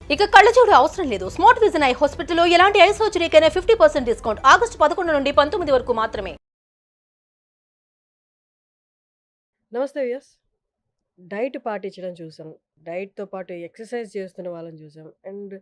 ఇక కళ్ళజోడు అవసరం లేదు. స్మార్ట్ విజన్ ఐ హాస్పిటల్లో ఎలాంటి ఐ సర్జరీకైనా 50% డిస్కౌంట్. ఆగస్టు 11 నుండి 19 వరకు మాత్రమే. నమస్తే వ్యూయర్స్. డైట్ పాటించడం చూసాం. డైట్‌తో పాటు ఎక్సర్సైజ్ చేస్తున్న వాళ్ళని చూసాం. అండ్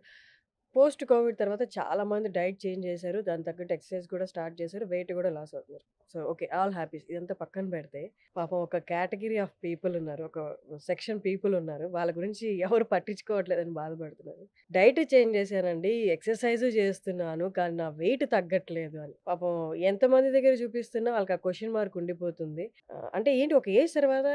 పోస్ట్ కోవిడ్ తర్వాత చాలామంది డైట్ చేంజ్ చేశారు. దానికి తగ్గట్టు ఎక్సర్సైజ్ కూడా స్టార్ట్ చేశారు. వెయిట్ కూడా లాస్ అవుతున్నారు. So, okay. All happies. ఇదంతా పక్కన పెడితే పాపం ఒక కేటగరీ ఆఫ్ పీపుల్ ఉన్నారు. ఒక సెక్షన్ పీపుల్ ఉన్నారు. వాళ్ళ గురించి ఎవరు పట్టించుకోవట్లేదని బాధపడుతున్నారు. డైట్ చేంజ్ చేశానండి. ఎక్సర్సైజు చేస్తున్నాను. కానీ నా వెయిట్ తగ్గట్లేదు అని. పాపం ఎంతమంది దగ్గర చూపిస్తున్నా వాళ్ళకి ఆ క్వెషన్ మార్క్ ఉండిపోతుంది. అంటే ఏంటి ఒక ఏజ్ తర్వాత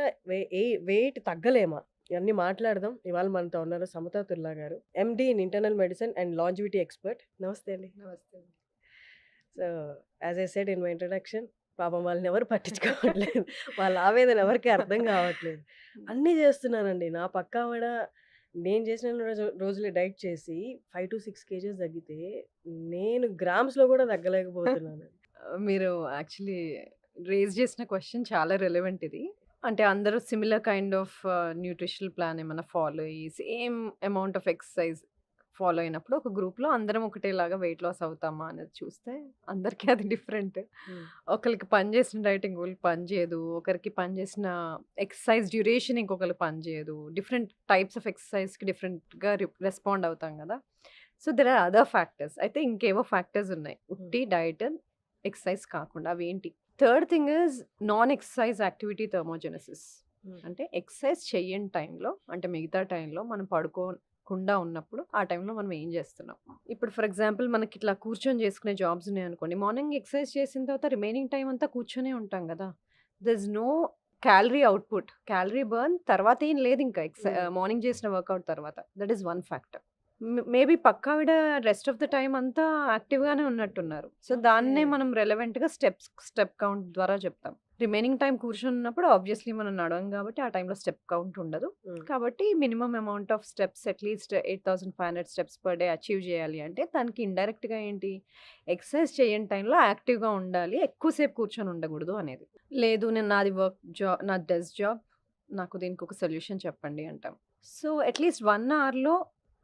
వెయిట్ తగ్గలేమా? ఇవన్నీ మాట్లాడదాం. ఇవాళ మనతో ఉన్నారు సమతా తుల్లా గారు. MD in internal medicine and longevity expert. నమస్తే అండి. నమస్తే అండి. So, as I said in my introduction పాపం వాళ్ళనెవరు పట్టించుకోవట్లేదు. వాళ్ళ ఆవేదన ఎవరికీ అర్థం కావట్లేదు. అన్నీ చేస్తున్నానండి. నా పక్కావిడ నేను చేసిన రోజులే డైట్ చేసి 5-6 కేజీస్ తగ్గితే, నేను గ్రామ్స్‌లో కూడా తగ్గలేకపోతున్నాను. మీరు యాక్చువల్లీ రేజ్ చేసిన క్వెషన్ చాలా రిలవెంట్ ఇది. అంటే అందరూ similar kind of nutritional plan ఏమన్నా ఫాలో అయ్యి, same amount of exercise follow అయినప్పుడు ఒక గ్రూప్‌లో అందరం ఒకటేలాగా వెయిట్ లాస్ అవుతామా అనేది చూస్తే అందరికీ అది డిఫరెంట్. హ్మ్. ఒకళ్ళకి పనిచేసిన డైట్ ఇంకొకళ్ళకి పనిచేయదు. ఒకరికి పనిచేసిన ఎక్సర్సైజ్ డ్యూరేషన్ ఇంకొకళ్ళకి పనిచేయదు. డిఫరెంట్ టైప్స్ ఆఫ్ ఎక్సర్సైజ్‌కి డిఫరెంట్‌గా రెస్పాండ్ అవుతాం కదా! So, there are other factors. అయితే ఇంకేవో ఫ్యాక్టర్స్ ఉన్నాయి. ఉట్టి డైట్, ఎక్సర్సైజ్ కాకుండా. అవేంటి? Third thing is non exercise activity thermogenesis. Hmm. అంటే ఎక్సర్సైజ్ చెయ్యని టైంలో, అంటే మిగతా టైంలో మనం పడుకోకుండా ఉన్నప్పుడు ఆ టైంలో మనం ఏం చేస్తున్నాం? ఇప్పుడు ఫర్ ఎగ్జాంపుల్ మనకి ఇట్లా కూర్చొని చేసుకునే జాబ్స్ ఉన్నాయనుకోండి. మార్నింగ్ ఎక్సర్సైజ్ చేసిన తర్వాత రిమైనింగ్ టైం అంతా కూర్చొనే ఉంటాం కదా! There is no calorie output. Calorie burn తర్వాత ఏం లేదు ఇంకా మార్నింగ్ చేసిన వర్కౌట్ తర్వాత. That is one factor. Maybe పక్కావిడ రెస్ట్ ఆఫ్ ద టైమ్ అంతా యాక్టివ్‌గానే ఉన్నట్టున్నారు. సో, దాన్నే ఓకే. మనం రెలెవెంట్‌గా స్టెప్ కౌంట్ ద్వారా చెప్తాం. రిమైనింగ్ టైమ్ కూర్చున్నప్పుడు ఆబ్వియస్లీ మనం నడవం కాబట్టి ఆ టైంలో స్టెప్ కౌంట్ ఉండదు. హ్మ్. కాబట్టి minimum amount of steps at least 8500 steps per day achieve చేయాలి అంటే దానికి ఇండైరెక్ట్‌గా ఏంటి? ఎక్సర్సైజ్ చేయని టైంలో యాక్టివ్‌గా ఉండాలి. ఎక్కువసేపు కూర్చొని ఉండకూడదు అనేది. లేదు నేను నాది నాది డెస్క్ జాబ్. నాకు దీనికి ఒక సొల్యూషన్ చెప్పండి అంటాం. సో, అట్‌లీస్ట్ 1 అవర్‌లో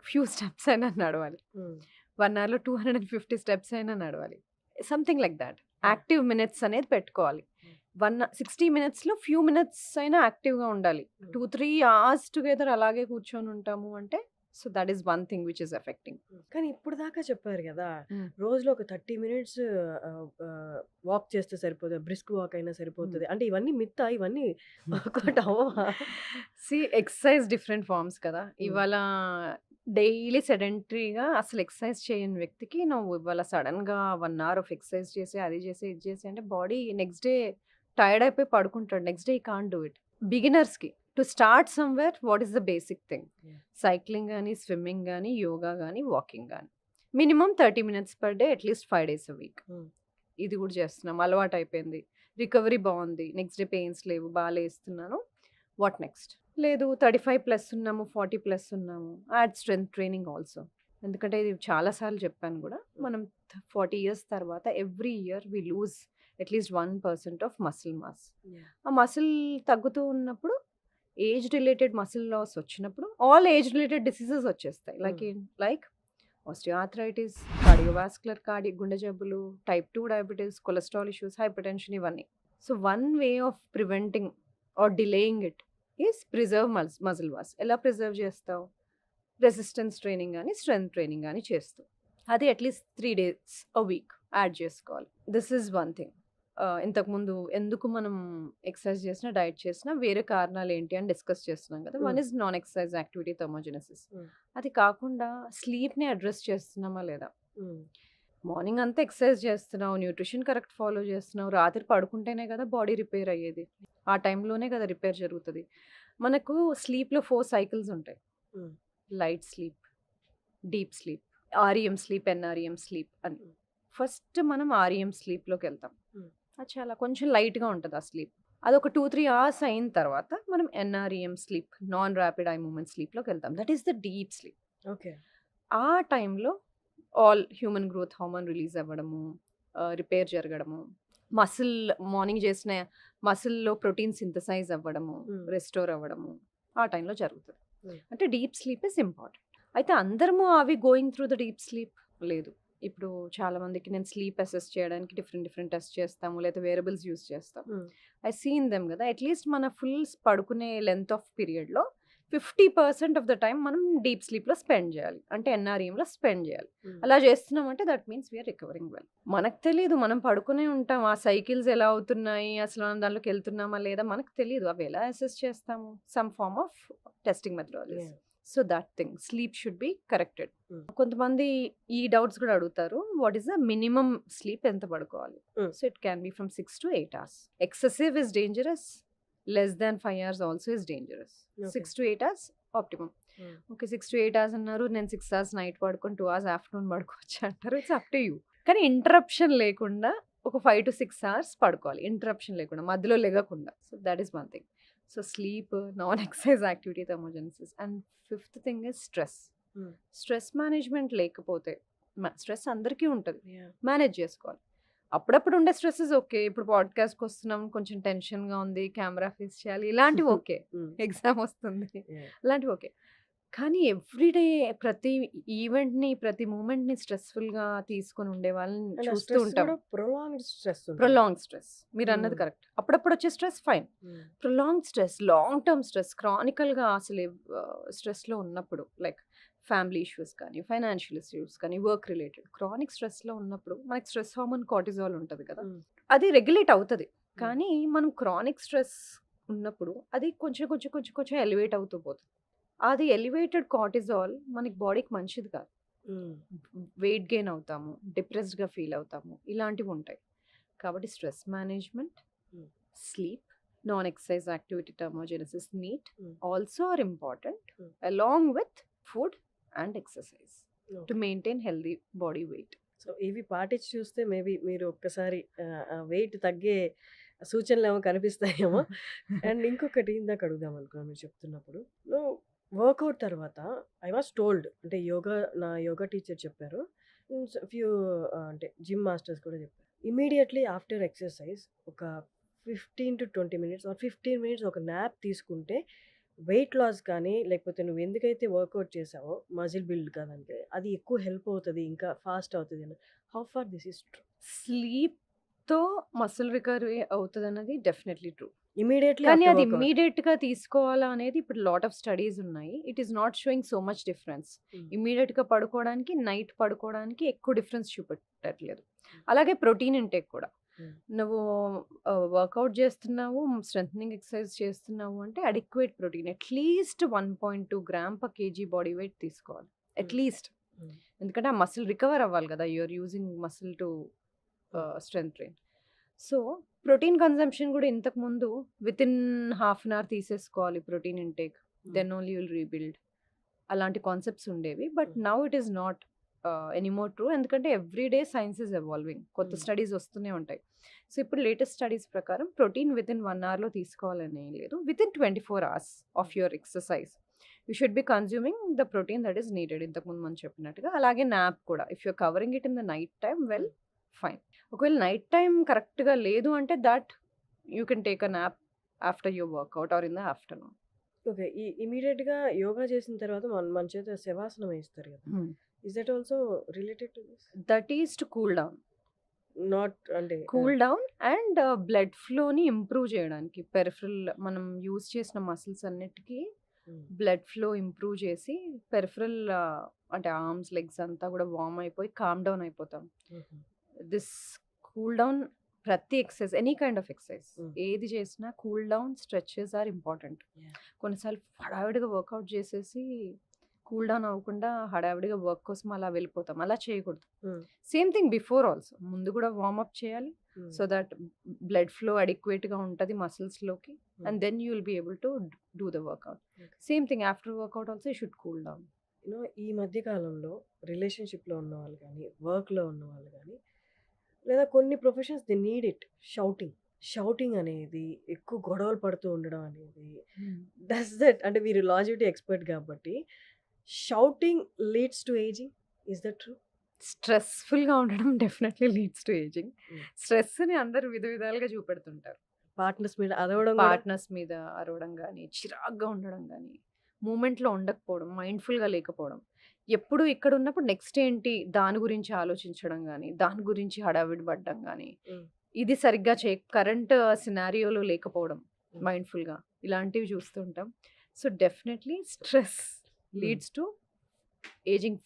ఫ్యూ స్టెప్స్ అయినా నడవాలి. హ్మ్. 1 అవర్‌లో 250 స్టెప్స్ అయినా నడవాలి. Something like that. Active minutes అనేది పెట్టుకోవాలి. 60 మినిట్స్‌లో ఫ్యూ మినిట్స్ అయినా యాక్టివ్‌గా ఉండాలి. 2, 3 అవర్స్ టుగెదర్ అలాగే కూర్చొని ఉంటాము అంటే so, that is one thing which is affecting. కానీ ఇప్పుడు దాకా చెప్పారు గదా! హ్మ్. రోజులో ఒక 30 మినిట్స్ వాక్ చేస్తే సరిపోతది. బ్రిస్క్ వాక్ అయినా సరిపోతది. అంటే ఇవన్నీ మిత్తా? ఇవన్నీ వర్కౌట్ అవ్వవా? ఎక్సర్సైజ్ డిఫరెంట్ ఫార్మ్స్ కదా! హ్మ్. ఇవాళ డైలీ సెడెంటరీగా అసలు ఎక్సర్సైజ్ చేయని వ్యక్తికి నువ్వు ఇవాళ సడెన్‌గా 1 అవర్ ఆఫ్ ఎక్సర్సైజ్ చేసి, అది చేసి, ఇది చేసి అంటే బాడీ నెక్స్ట్ డే టైర్డ్ అయిపోయి పడుకుంటాడు. Next day he can't do it. బిగినర్స్‌కి to start somewhere what is the basic thing? Yeah! Cycling గాని, స్విమ్మింగ్ గాని, యోగా గాని, వాకింగ్ గాని. Minimum 30 minutes per day at least 5 days a week. Hmm. ఇది కూడా చేస్తున్నాం. అలవాటయిపోయింది. రికవరీ బావుంది. నెక్స్ట్ డే పెయిన్స్ లేవు. లేస్తున్నాను. What next? లేదు 35+ ఉన్నాము, 40+ ఉన్నాము. Add strength training also. ఎందుకంటే ఇది చాలా సార్లు చెప్పాను గూడా. మనం 40 ఇయర్స్ తర్వాత every year we lose at least 1% of muscle mass. Yeah! ఆ మసిల్ తగ్గుతూ ఉన్నప్పుడు ఏజ్ రిలేటెడ్ మసిల్ లాస్ వచ్చినప్పుడు ఆల్ ఏజ్ రిలేటెడ్ డిసీజెస్ వచ్చేస్తాయి. లైక్ ఆస్టియోఆర్థరైటిస్, కార్డియోవాస్కులర్ గుండె జబ్బులు, type 2 diabetes, cholesterol issues, hypertension ఇవన్నీ. So, one way of preventing or delaying it is preserve muscle mass. ఎలా preserve చేస్తావు? రెసిస్టెన్స్ ట్రైనింగ్ గాని, strength training గాని చేస్తూ. అది at least 3 days a week add చేసుకోవాలి. This is one thing. ఇంతకుముందు ఎందుకు మనం ఎక్సర్సైజ్ చేసినా, డైట్ చేసినా వేరే కారణాలు ఏంటి అని డిస్కస్ చేస్తున్నాం కదా! One is non exercise activity thermogenesis. హ్మ్. అది కాకుండా స్లీప్‌ని అడ్రెస్ చేస్తున్నామా లేదా? హ్మ్. మార్నింగ్ అంతా ఎక్సర్సైజ్ చేస్తున్నావు, న్యూట్రిషన్ కరెక్ట్ ఫాలో చేస్తున్నావు. రాత్రి పడుకుంటేనే కదా బాడీ రిపేర్ అయ్యేది. ఆ టైంలోనే కదా రిపేర్ జరుగుతది. మనకు స్లీప్‌లో 4 సైకిల్స్ ఉంటాయి. హ్మ్. Light sleep, deep sleep, REM sleep, NREM sleep అని. హ్మ్. ఫస్ట్ మనం ఆర్‌ఈఎం స్లీప్‌లోకెళ్తాం. హ్మ్. అది చాలా కొంచెం లైట్‌గా ఉంటది ఆ స్లీప్. అదొక 2, 3 అవర్స్ అయిన తర్వాత మనం NREM sleep, non rapid eye movement స్లీప్‌లోకెళ్తాం. That is the deep sleep. Okay. ఆ టైంలో all human growth hormone release అవ్వడము, రిపేర్ జరగడము, మసిల్ మార్నింగ్ చేసిన మసిల్‌లో ప్రోటీన్ సింథసైజ్ అవ్వడము, హ్మ్. రెస్టోర్ అవ్వడము ఆ టైంలో జరుగుతది. హ్మ్. అంటే డీప్ స్లీప్ ఈస్ ఇంపార్టెంట్. అయితే అందరము అవి going through the deep sleep లేదు. ఇప్పుడు చాలా మందికి నేను స్లీప్ అసెస్ చేయడానికి డిఫరెంట్ టెస్ట్ చేస్తాము, లేదా వేరియబుల్స్ యూస్ చేస్తాం. ఐ సీన్ దెమ్ కదా, అట్లీస్ట్ మన ఫుల్ పడుకునే లెంత్ ఆఫ్ పీరియడ్లో 50% ఆఫ్ ద టైం మనం డీప్ స్లీప్లో స్పెండ్ చేయాలి, అంటే ఎన్ఆర్ఈఎంలో స్పెండ్ చేయాలి. అలా చేస్తున్నామంటే that means we're recovering well. మనకు తెలియదు, మనం పడుకునే ఉంటాం, ఆ సైకిల్స్ ఎలా అవుతున్నాయి, అసలు మనం దాంట్లోకి వెళ్తున్నామా లేదా మనకు తెలియదు. అవి ఎలా అసెస్ చేస్తాము? Some form of testing methodology. So that thing sleep should be corrected. కొంతమంది ఈ డౌట్స్ కూడా అడుగుతారు, what is the minimum sleep ఎంత పడుకోవాలి? So it can be from 6 to 8 hours. Excessive is dangerous, less than 5 hours also is dangerous. 6 to 8 hours optimum. Okay, 6 to 8 hours అన్నారు, నేను 6 hours night పడుకొని 2 hours afternoon పడుకోవచ్చు అంటారు. It's up to you. కానీ interruption లేకుండా ఒక 5 to 6 hours పడుకోవాలి, interruption లేకుండా, మధ్యలో లెగకుండా. So that is one thing. So sleep, non exercise activity, thermogenesis. And fifth thing is stress. Stress management లేకపోతే, స్ట్రెస్ అందరికీ ఉంటుంది, మేనేజ్ చేసుకోవాలి. అప్పుడప్పుడు ఉండే స్ట్రెస్సెస్ ఓకే, ఇప్పుడు పాడ్కాస్ట్కి వస్తున్నాం, కొంచెం టెన్షన్గా ఉంది, కెమెరా ఫేస్ చేయాలి, ఇలాంటివి ఓకే. ఎగ్జామ్ వస్తుంది, ఇలాంటివి ఓకే. కానీ ఎవ్రీడే ప్రతి ఈవెంట్ని, ప్రతి మూమెంట్ని స్ట్రెస్ఫుల్గా తీసుకొని ఉండే వాళ్ళని చూస్తూ ఉంటాం. ప్రొలాంగ్ స్ట్రెస్, మీరు అన్నది కరెక్ట్. అప్పుడప్పుడు వచ్చే stress fine. Prolong stress, long term stress, క్రానికల్గా అసలు స్ట్రెస్లో ఉన్నప్పుడు, లైక్ ఫ్యామిలీ ఇష్యూస్ కానీ, ఫైనాన్షియల్ ఇష్యూస్ కానీ, వర్క్ రిలేటెడ్ క్రానిక్ స్ట్రెస్లో ఉన్నప్పుడు మనకి స్ట్రెస్ హార్మోన్ కార్టిజాల్ ఉంటుంది కదా, అది రెగ్యులేట్ అవుతుంది. కానీ మనం క్రానిక్ స్ట్రెస్ ఉన్నప్పుడు అది కొంచెం ఎలివేట్ అవుతూ పోతుంది. అది ఎలివేటెడ్ కార్టిజాల్ మనకి బాడీకి మంచిది కాదు. వెయిట్ గెయిన్ అవుతాము, డిప్రెస్డ్గా ఫీల్ అవుతాము, ఇలాంటివి ఉంటాయి. కాబట్టి stress management, sleep, non exercise activity, thermogenesis, NEAT also are important, along with food and exercise to maintain healthy body weight. So ఇవి పాటించి చూస్తే మేబీ మీరు ఒక్కసారి వెయిట్ తగ్గే సూచనలు ఏమో కనిపిస్తాయేమో. అండ్ ఇంకొకటి ఇందాక అడుగుదాం అనుకున్నాను మీరు చెప్తున్నప్పుడు, వర్కౌట్ తర్వాత ఐ వాస్ టోల్డ్, అంటే నా యోగా టీచర్ చెప్పారు, ఫ్యూ అంటే జిమ్ మాస్టర్స్ కూడా చెప్పారు, ఇమీడియట్లీ ఆఫ్టర్ ఎక్సర్సైజ్ ఒక 15 to 20 minutes ఆర్ 15 minutes ఒక న్యాప్ తీసుకుంటే వెయిట్ లాస్ కానీ, లేకపోతే నువ్వు ఎందుకైతే వర్కౌట్ చేసావో మజిల్ బిల్డ్ కాదంటే అది ఎక్కువ హెల్ప్ అవుతుంది, ఇంకా ఫాస్ట్ అవుతుంది అని. How far this is true? స్లీప్తో మసిల్ రికవరీ అవుతుంది అన్నది డెఫినెట్లీ ట్రూ. ఇమీడియట్లీ కానీ అది ఇమ్మీడియట్గా తీసుకోవాలా అనేది ఇప్పుడు లాట్ ఆఫ్ స్టడీస్ ఉన్నాయి. It is not showing so much difference. ఇమ్మీడియట్గా పడుకోవడానికి, నైట్ పడుకోవడానికి ఎక్కువ డిఫరెన్స్ చూపెట్టట్లేదు. అలాగే ప్రోటీన్ ఇంటేక్ కూడా, నువ్వు వర్కౌట్ చేస్తున్నావు, స్ట్రెంథనింగ్ ఎక్సర్సైజ్ చేస్తున్నావు అంటే adequate protein, at least 1.2 grams per kg body weight తీసుకోవాలి అట్లీస్ట్. ఎందుకంటే ఆ మసిల్ రికవర్ అవ్వాలి కదా, you're using muscle to strength train. So protein consumption కూడా ఇంతకుముందు వితిన్ హాఫ్ అన్ అవర్ తీసేసుకోవాలి protein intake, then only will rebuild, అలాంటి కాన్సెప్ట్స్ ఉండేవి. But now it is not anymore true, ఎందుకంటే ఎవ్రీడే సైన్స్ ఇస్ ఎవాల్వింగ్, కొత్త studies వస్తూనే ఉంటాయి. So ఇప్పుడు లేటెస్ట్ స్టడీస్ ప్రకారం ప్రోటీన్ వితిన్ 1 hourలో తీసుకోవాలని లేదు, within 24 hours of your exercise you should be consuming the protein that is needed, ఇంతకుముందు మనం చెప్పినట్టుగా. అలాగే నాప్ కూడా, if you're covering it in the night time, well fine. ఒకవేళ నైట్ టైం కరెక్ట్గా లేదు అంటే that you can take a nap after your workout or in the afternoon. Okay, ఈ ఇమీడియట్గా యోగా చేసిన తర్వాత మన చేత శవాసనం వేస్తారు కదా, is that also related to this? That is to cool down, not అంటే కూల్ డౌన్ అండ్ బ్లడ్ ఫ్లోని ఇంప్రూవ్ చేయడానికి. పెరిఫరల్ మనం యూజ్ చేసిన మసిల్స్ అన్నిటికీ బ్లడ్ ఫ్లో ఇంప్రూవ్ చేసి పెరిఫరల్ అంటే ఆర్మ్స్, లెగ్స్ అంతా కూడా వార్మ్ అయిపోయి కామ్ డౌన్ అయిపోతాం. దిస్ కూల్ డౌన్ ప్రతి exercise, any kind of exercise ఏది చేసినా cool down, stretches are important. కొన్నిసార్లు హడావిడిగా వర్కౌట్ చేసేసి కూల్ డౌన్ అవ్వకుండా హడావిడిగా వర్క్ కోసం అలా వెళ్ళిపోతాం, అలా చేయకూడదు. సేమ్ థింగ్ బిఫోర్ ఆల్సో, ముందు కూడా వార్మప్ చేయాలి సో దట్ బ్లడ్ ఫ్లో అడిక్వేట్గా ఉంటుంది మసిల్స్లోకి, and then you will be able to do the workout. Same thing after workout also you should cool down. ఈ మధ్య కాలంలో రిలేషన్షిప్లో ఉన్న వాళ్ళు కానీ, వర్క్లో ఉన్న వాళ్ళు కానీ, లేదా కొన్ని professions they need it, shouting అనేది, ఎక్కువ గొడవలు పడుతూ ఉండడం అనేది, డస్ దట్, అంటే మీరు లాజిటీ ఎక్స్పర్ట్ కాబట్టి, shouting leads to ageing, is that true? స్ట్రెస్ఫుల్గా ఉండడం డెఫినెట్లీ లీడ్స్ టు ఏజింగ్. స్ట్రెస్ని అందరూ విధాలుగా చూపెడుతుంటారు. పార్ట్నర్స్ మీద అరవడం, పార్ట్నర్స్ మీద అరవడం కానీ, చిరాగ్గా ఉండడం కానీ, మూమెంట్లో ఉండకపోవడం, మైండ్ఫుల్గా లేకపోవడం, ఎప్పుడు ఇక్కడ ఉన్నప్పుడు నెక్స్ట్ ఏంటి దాని గురించి ఆలోచించడం గానీ, దాని గురించి హడావిడి పడడం గానీ, హ్మ్. ఇది సరిగ్గా కరెంట్ సినారియోలో లేకపోవడం హ్మ్. మైండ్‌ఫుల్‌గా ఇలాంటివి చూస్తుంటాం. So, definitely stress leads to ageing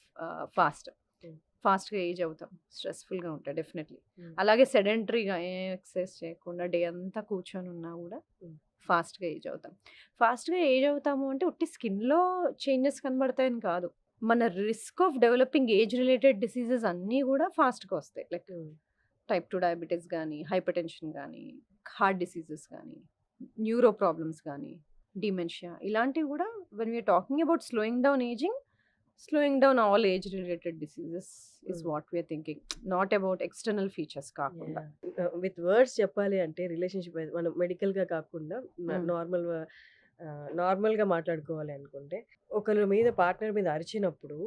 fast. హ్మ్. ఫాస్ట్‌గా ఏజ్ అవుతాం. స్ట్రెస్‌ఫుల్‌గా ఉంటాయి డెఫినెట్‌లీ. హ్మ్. అలాగే సెడెంటరీగా ఏం ఎక్సర్సైజ్ చేయకుండా డే అంతా కూర్చొని ఉన్నా గూడా హ్మ్. ఫాస్ట్‌గా ఏజ్ అవుతాం. ఫాస్ట్‌గా ఏజ్ అవుతాము అంటే ఉట్టి స్కిన్‌లో చేంజెస్ కనబడతాయని కాదు. మన risk of developing age related diseases అన్నీ గూడా ఫాస్ట్‌గా వస్తాయి. Like hmm. టైప్ 2 డయాబెటిస్ గానీ, హైపర్‌టెన్షన్ గానీ, హార్ట్ డిసీజెస్ గానీ, న్యూరో ప్రాబ్లమ్స్ గానీ, డిమెన్షియా ఇలాంటివి గూడా when we are talking about slowing down all age related diseases is hmm. What we are thinking. Not about external features కాకుండా. With words చెప్పాలి అంటే relationship మనం మెడికల్‌గా కాకుండా హ్మ్. నార్మల్‌గా మాట్లాడుకోవాలి అనుకుంటే, ఒకళ్ళ మీద పార్ట్నర్ మీద అరిచినప్పుడు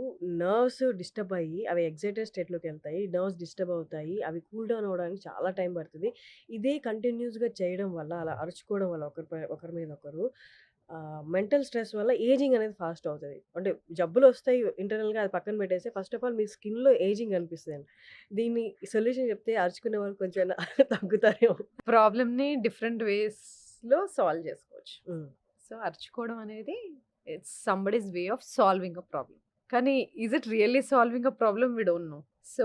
నర్వ్స్ డిస్టర్బ్ అయ్యి, అవి ఎక్సైటెడ్ స్టేట్‌లోకెళ్తాయి. నర్వ్స్ డిస్టర్బ్ అవుతాయి. అవి కూల్ డౌన్ అవ్వడానికి చాలా టైం పడతది. ఇదే కంటిన్యూస్‌గా చేయడం వల్ల, అలా అరుచుకోవడం వల్ల ఒకరి మీద ఒకరు మెంటల్ స్ట్రెస్ వల్ల ఏజింగ్ అనేది ఫాస్ట్ అవుతది. అంటే జబ్బులొస్తాయి ఇంటర్నల్‌గా అది పక్కన పెట్టేస్తే ఫస్ట్ ఆఫ్ ఆల్ మీ స్కిన్‌లో ఏజింగ్ కనిపిస్తదండి. దీన్ని సొల్యూషన్ చెప్తే అరుచుకునే వాళ్ళు కొంచెమైనా తగ్గుతారేమో. ప్రాబ్లమ్‌ని డిఫరెంట్ వేస్‌లో సాల్వ్ చేసుకోవచ్చు. హ్మ్. సో, అరుచుకోవడం అనేది it's somebody's way of solving a problem. కానీ is it really solving a problem? We don't know. So,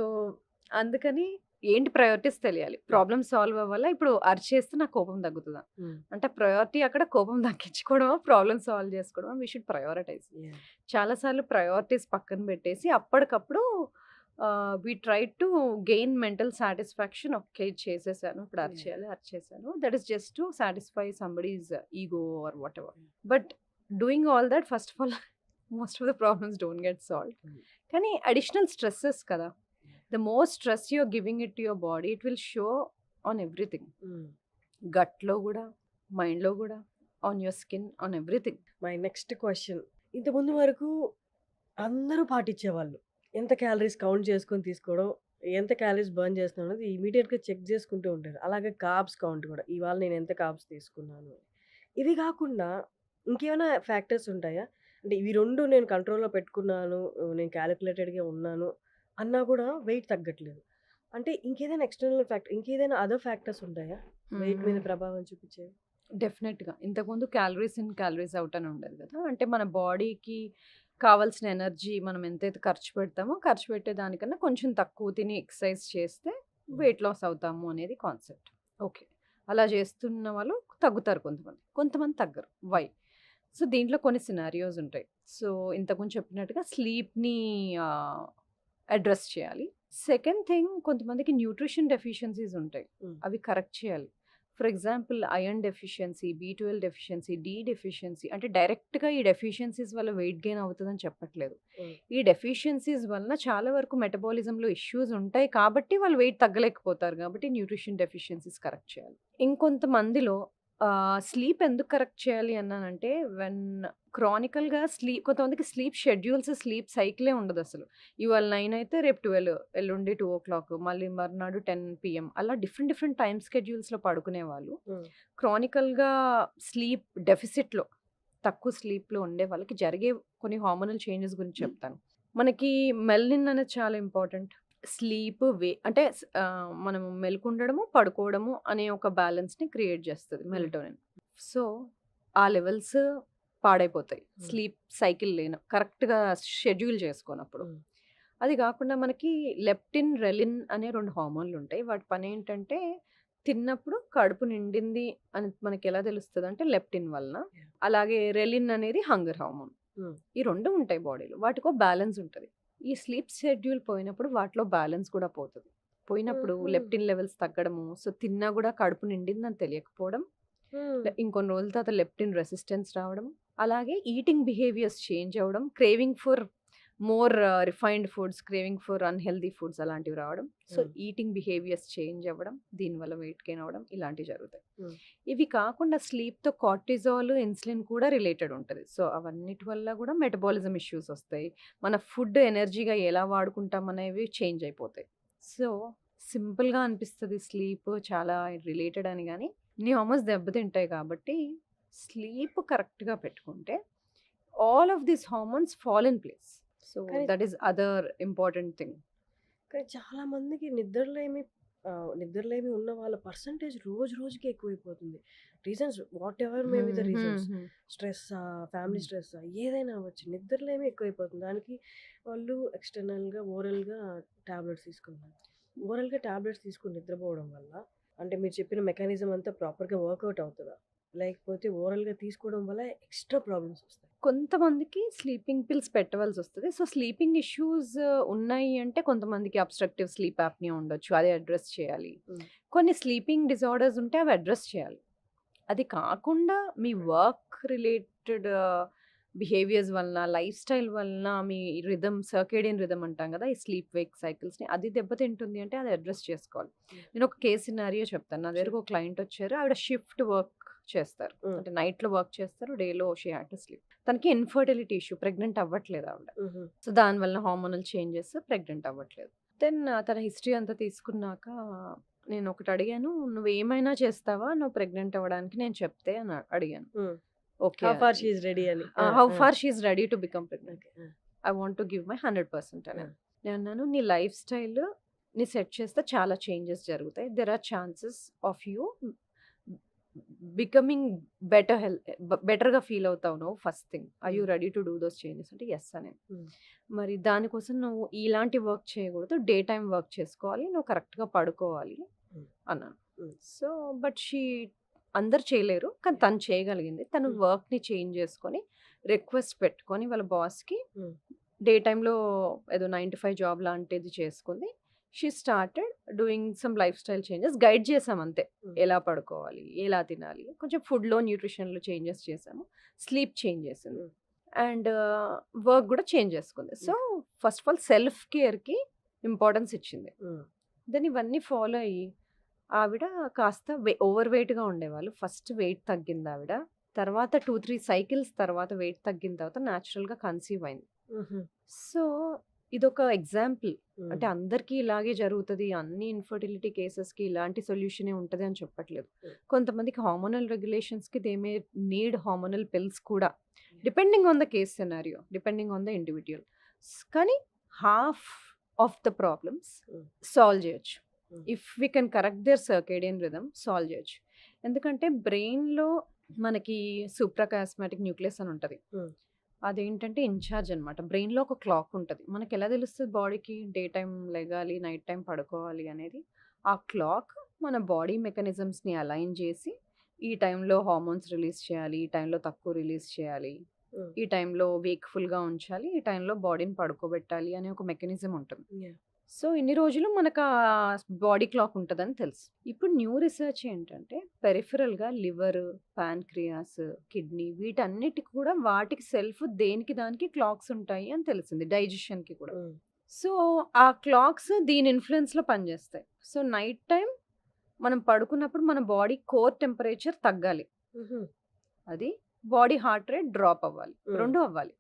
అందుకని ఏంటి ప్రయారిటీస్ తెలియాలి. ప్రాబ్లమ్ సాల్వ్ అవ్వాలా? ఇప్పుడు అరిచేస్తే నాకు కోపం తగ్గుతదా? హ్మ్. అంటే ప్రయారిటీ అక్కడ కోపం తగ్గించుకోవడమా? ప్రాబ్లమ్ సాల్వ్ చేసుకోవడమా? We should prioritise. యాహ్! చాలా సార్లు ప్రయారిటీస్ పక్కన పెట్టేసి అప్పటికప్పుడు we try to gain mental satisfaction. Okay. ఇది చేసేసాను. ఇప్పుడు యాహ్! అరిచేయాలి, అరిచేసాను. That is just to satisfy somebody's ego or whatever. But doing all that first of all most of the problems don't get solved. Hmm. కానీ additional stresses కదా! The more stress you are giving it to your body it will show on everything. హ్మ్. గట్‌లో గూడా, మైండ్‌లో గూడా, on your skin, on everything. My next question. ఇంతకుముందు వరకు అందరూ పాటించేవాళ్ళు. ఎంత క్యాలరీస్ కౌంట్ చేసుకొని తీసుకోవడం, ఎంత క్యాలరీస్ బర్న్ చేస్తున్నాం అనేది ఇమ్మీడియేట్‌గా చెక్ చేసుకుంటూ ఉంటారు. అలాగే కార్బ్స్ కౌంట్ కూడా. ఇవాళ నేను ఎంత కార్బ్స్ తీసుకున్నాను. ఇవి కాకుండా ఇంకేమైనా ఫ్యాక్టర్స్ ఉంటాయా? అంటే ఇవి 2 నేను కంట్రోల్‌లో పెట్టుకున్నాను. నేను కాలిక్యులేటెడ్‌గా ఉన్నాను అన్నా కూడా వెయిట్ తగ్గట్లేదు. అంటే ఇంకేదైనా ఎక్స్‌టర్నల్ ఫ్యాక్టర్ ఇంకేదైనా అదర్ ఫ్యాక్టర్స్ ఉంటాయా? వెయిట్ మీద ప్రభావం చూపించేవి? డెఫినెట్‌గా. ఇంతకుముందు క్యాలరీస్ ఇన్, క్యాలరీస్ ఔట్ అని ఉండేది గదా! అంటే మన బాడీకి కావాల్సిన ఎనర్జీ మనం ఎంతైతే ఖర్చు పెడతామో, ఖర్చు పెట్టే దానికన్నా కొంచెం తక్కువ తిని ఎక్సర్సైజ్ చేస్తే వెయిట్ లాస్ అవుతాము అనేది కాన్సెప్ట్. ఓకే. అలా చేస్తున్న వాళ్ళు తగ్గుతారు కొంతమంది. కొంతమంది తగ్గరు. వై? సో, దీంట్లో కొన్ని సినారియోస్ ఉంటాయి. సో, ఇంతకుముందు చెప్పినట్టుగా స్లీప్‌ని ఆహ్, అడ్రెస్ చేయాలి. సెకండ్ థింగ్ కొంతమందికి న్యూట్రిషన్ డెఫిషియన్సీస్ ఉంటాయి. హ్మ్. అవి కరెక్ట్ చేయాలి. ఫర్ ఎగ్జాంపుల్ ఐరన్ డెఫిషియన్సీ, బి12 డెఫిషియన్సీ, డి డెఫిషియన్సీ అంటే డైరెక్ట్‌గా ఈ డెఫిషియన్సీస్ వల్ల వెయిట్ గెయిన్ అవుతదని చెప్పట్లేదు. హ్మ్. ఈ డెఫిషియన్సీస్ వలన చాలా వరకు మెటబాలిజంలో ఇష్యూస్ ఉంటాయి కాబట్టి వాళ్ళు వెయిట్ తగ్గలేకపోతారు కాబట్టి న్యూట్రిషన్ డెఫిషియన్సీస్ కరెక్ట్ చేయాలి. ఇంకొంతమందిలో స్లీప్ ఎందుకు కరెక్ట్ చేయాలి అన్నానంటే వెన్ క్రానికల్‌గా కొంతమందికి స్లీప్ షెడ్యూల్స్, స్లీప్ సైకిలే ఉండదసలు. ఇవాళ 9 అయితే రేపు 12, ఎల్లుండి 2:00 మళ్ళీ మర్నాడు 10 పీఎం అలా డిఫరెంట్ డిఫరెంట్ టైమ్ స్కెడ్యూల్స్‌లో పడుకునేవాళ్ళు. హ్మ్. క్రానికల్‌గా స్లీప్ డెఫిసిట్‌లో తక్కువ స్లీప్‌లో ఉండే వాళ్ళకి జరిగే కొన్ని హార్మోనల్ చేంజెస్ గురించి చెప్తాను. మనకి మెలనిన్ అనేది చాలా ఇంపార్టెంట్. స్లీప్ అంటే మనము మెలుకుండడము, పడుకోవడము అనే ఒక బ్యాలెన్స్‌ని క్రియేట్ చేస్తది మెలటోనిన్. సో, ఆ లెవెల్స్ పాడైపోతాయి. హ్మ్. స్లీప్ సైకిల్ కరెక్ట్‌గా షెడ్యూల్ చేసుకోనప్పుడు. హ్మ్. అది కాకుండా మనకి లెప్టిన్, రెలిన్ అనే 2 హార్మోన్‌లుంటాయి. వాటి పనేంటంటే తిన్నప్పుడు కడుపు నిండింది అని మనకెలా తెలుస్తదంటే లెప్టిన్ వలన. యాహ్! అలాగే రెలిన్ అనేది హంగర్ హార్మోన్. హ్మ్. ఈ 2 ఉంటాయి బాడీలో. వాటికో బ్యాలెన్స్ ఉంటది. ఈ స్లీప్ షెడ్యూల్ పోయినప్పుడు వాటిలో బ్యాలెన్స్ కూడా పోతది. పోయినప్పుడు హుహు. లెప్టిన్ లెవెల్స్ తగ్గడము, సో, తిన్నా గూడా కడుపు నిండిందని తెలియకపోవడం, హ్మ్. ఇంకొన్ని రోజుల తర్వాత లెప్టిన్ రెసిస్టెన్స్ రావడం, అలాగే ఈటింగ్ బిహేవియర్స్ చేంజ్ అవ్వడం, craving for more refined foods, craving for unhealthy foods అలాంటివి రావడం. సో, హ్మ్. ఈటింగ్ బిహేవియర్స్ చేంజ్ అవ్వడం, దీనివల్ల వెయిట్ గెయిన్ అవ్వడం ఇలాంటివి జరుగుతాయి. హ్మ్. ఇవి కాకుండా స్లీప్‌తో కార్టిజాల్, ఇన్సులిన్ కూడా రిలేటెడ్ ఉంటది. సో, అవన్నిటి వల్ల గూడా మెటబాలిజం ఇష్యూస్ ఒస్తాయి. మన ఫుడ్ ఎనర్జీగా ఎలా వాడుకుంటాం అనేవి చేంజ్ అయిపోతాయి. సో, సింపుల్‌గా అనిపిస్తది స్లీప్ చాలా రిలేటెడ్ అని గాని, ఇన్ని హార్మోన్స్ దెబ్బతింటాయి కాబట్టి స్లీప్ కరెక్ట్‌గా పెట్టుకుంటే all of these hormones fall in place. So కానీ that is other important thing. కానీ చాలా మందికి నిద్రలేమి ఉన్న వాళ్ళ పర్సంటేజ్ రోజు రోజుకి ఎక్కువైపోతుంది. Reasons whatever may be the reasons. స్ట్రెస్సా, ఫ్యామిలీ స్ట్రెస్సా ఏదైనా అవ్వచ్చు. నిద్రలేమి ఎక్కువైపోతుంది. దానికి వాళ్ళు ఎక్స్టర్నల్‌గా, ఓరల్‌గా టాబ్లెట్స్ తీసుకుంటున్నారు. ఓరల్‌గా టాబ్లెట్స్ తీసుకొని నిద్రపోవడం వల్ల అంటే మీరు చెప్పిన మెకానిజం అంతా ప్రాపర్‌గా వర్కౌట్ అవుతదా? లేకపోతే ఓరల్‌గా తీసుకోవడం వల్ల ఎక్స్‌ట్రా ప్రాబ్లమ్స్ వస్తాయి? కొంతమందికి స్లీపింగ్ పిల్స్ పెట్టవలసి వస్తుంది. సో స్లీపింగ్ ఇష్యూస్ ఉన్నాయి అంటే కొంతమందికి అబ్స్ట్రక్టివ్ స్లీప్ యాప్నియా ఉండొచ్చు, అది అడ్రస్ చేయాలి. కొన్ని స్లీపింగ్ డిజార్డర్స్ ఉంటే అవి అడ్రస్ చేయాలి. అది కాకుండా మీ వర్క్ రిలేటెడ్ బిహేవియర్స్ వలన, లైఫ్ స్టైల్ వలన మీ రిథమ్, సర్కేడియన్ రిథమ్ అంటాం కదా, ఈ స్లీప్ వేక్ సైకిల్స్ని అది దెబ్బతింటుంది అంటే అది అడ్రస్ చేసుకోవాలి. నేను ఒక కేస్ సినారియో చెప్తాను. నా దగ్గరకు ఒక క్లయింట్ వచ్చారు. ఆవిడ షిఫ్ట్ వర్క్ చేస్తారు, అంటే నైట్లో వర్క్ చేస్తారు, డేలో షీ హ్యాడ్ టు స్లీప్. తనకి ఇన్ఫర్టిలిటీ ఇష్యూ, ప్రెగ్నెంట్ అవ్వట్లేదు ఆవిడ. సో దానివల్ల హార్మోనల్ చేంజెస్, ప్రెగ్నెంట్ అవ్వట్లేదు. దెన్ తన హిస్టరీ అంతా తీసుకున్నాక నేను ఒకటి అడిగాను, నువ్వు ఏమైనా చేస్తావా నువ్వు ప్రెగ్నెంట్ అవ్వడానికి నేను చెప్తే అని అడిగాను. Okay, how far she is ready అని. How far she is ready to become pregnant, I want to give my 100% అని. నేను అన్నాను, నీ లైఫ్ స్టైల్ ని సెట్ చేస్తే చాలా చేంజెస్ జరుగుతాయి. There are chances of you becoming బెటర్గా ఫీల్ అవుతావు నువ్వు. First thing, are you ready to do those changes అంటే ఎస్ అని. మరి దానికోసం నువ్వు ఇలాంటి వర్క్ చేయకూడదు, డే టైం వర్క్ చేసుకోవాలి, నువ్వు కరెక్ట్గా పడుకోవాలి అన్నాను. సో బట్ షీ, అందరు చేయలేరు కానీ తను చేయగలిగింది. తను వర్క్ని చేంజ్ చేసుకొని రిక్వెస్ట్ పెట్టుకొని వాళ్ళ బాస్కి డే టైంలో ఏదో 9 to 5 జాబ్ లాంటిది చేసుకుంది. She started doing some life style changes. Guide చేసాం అంతే, ఎలా పడుకోవాలి, ఎలా తినాలి, కొంచెం ఫుడ్లో న్యూట్రిషన్లో చేంజెస్ చేసాము, స్లీప్ చేంజ్ చేసింది అండ్ వర్క్ కూడా చేంజ్ చేసుకుంది. So first of all self కేర్కి ఇంపార్టెన్స్ ఇచ్చింది. దెన్ ఇవన్నీ ఫాలో అయ్యి ఆవిడ కాస్త ఓవర్ వెయిట్గా ఉండేవాళ్ళు, ఫస్ట్ వెయిట్ తగ్గింది ఆవిడ. తర్వాత 2-3 సైకిల్స్ తర్వాత వెయిట్ తగ్గిన తర్వాత న్యాచురల్గా కన్సీవ్ అయింది. సో ఇదొక ఎగ్జాంపుల్. అంటే అందరికీ ఇలాగే జరుగుతుంది, అన్ని ఇన్ఫర్టిలిటీ కేసెస్కి ఇలాంటి సొల్యూషనే ఉంటుంది అని చెప్పట్లేదు. కొంతమందికి హార్మోనల్ రెగ్యులేషన్స్కి they may need hormonal pills కూడా, depending on the case scenario, depending on the individual. కానీ half of the problems solve చేయొచ్చు if we can correct their circadian rhythm, solve చేయొచ్చు. ఎందుకంటే బ్రెయిన్లో మనకి సూప్రాకాస్మాటిక్ న్యూక్లియస్ అని ఉంటుంది. అదేంటంటే ఇన్ఛార్జ్ అనమాట. బ్రెయిన్లో ఒక క్లాక్ ఉంటుంది. మనకి ఎలా తెలుస్తుంది బాడీకి డే టైం లెగాలి, నైట్ టైం పడుకోవాలి అనేది? ఆ క్లాక్ మన బాడీ మెకానిజమ్స్ని అలైన్ చేసి ఈ టైంలో హార్మోన్స్ రిలీజ్ చేయాలి, ఈ టైంలో తక్కువ రిలీజ్ చేయాలి, ఈ టైంలో వేక్ఫుల్గా ఉంచాలి, ఈ టైంలో బాడీని పడుకోబెట్టాలి అనే ఒక మెకానిజం ఉంటుంది. సో ఇన్ని రోజులు మనకు ఆ బాడీ క్లాక్ ఉంటుందని తెలుసు. ఇప్పుడు న్యూ రీసెర్చ్ ఏంటంటే పెరిఫరల్గా లివర్, ప్యాన్క్రియాస్, కిడ్నీ వీటన్నిటికి కూడా వాటికి సెల్ఫ్ దేనికి దానికి క్లాక్స్ ఉంటాయి అని తెలిసింది, డైజెషన్కి కూడా. సో ఆ క్లాక్స్ దీని ఇన్ఫ్లుయెన్స్లో పనిచేస్తాయి. సో నైట్ టైం మనం పడుకున్నప్పుడు మన బాడీ కోర్ టెంపరేచర్ తగ్గాలి, అది బాడీ హార్ట్ రేట్ డ్రాప్ అవ్వాలి, రెండు అవ్వాలి.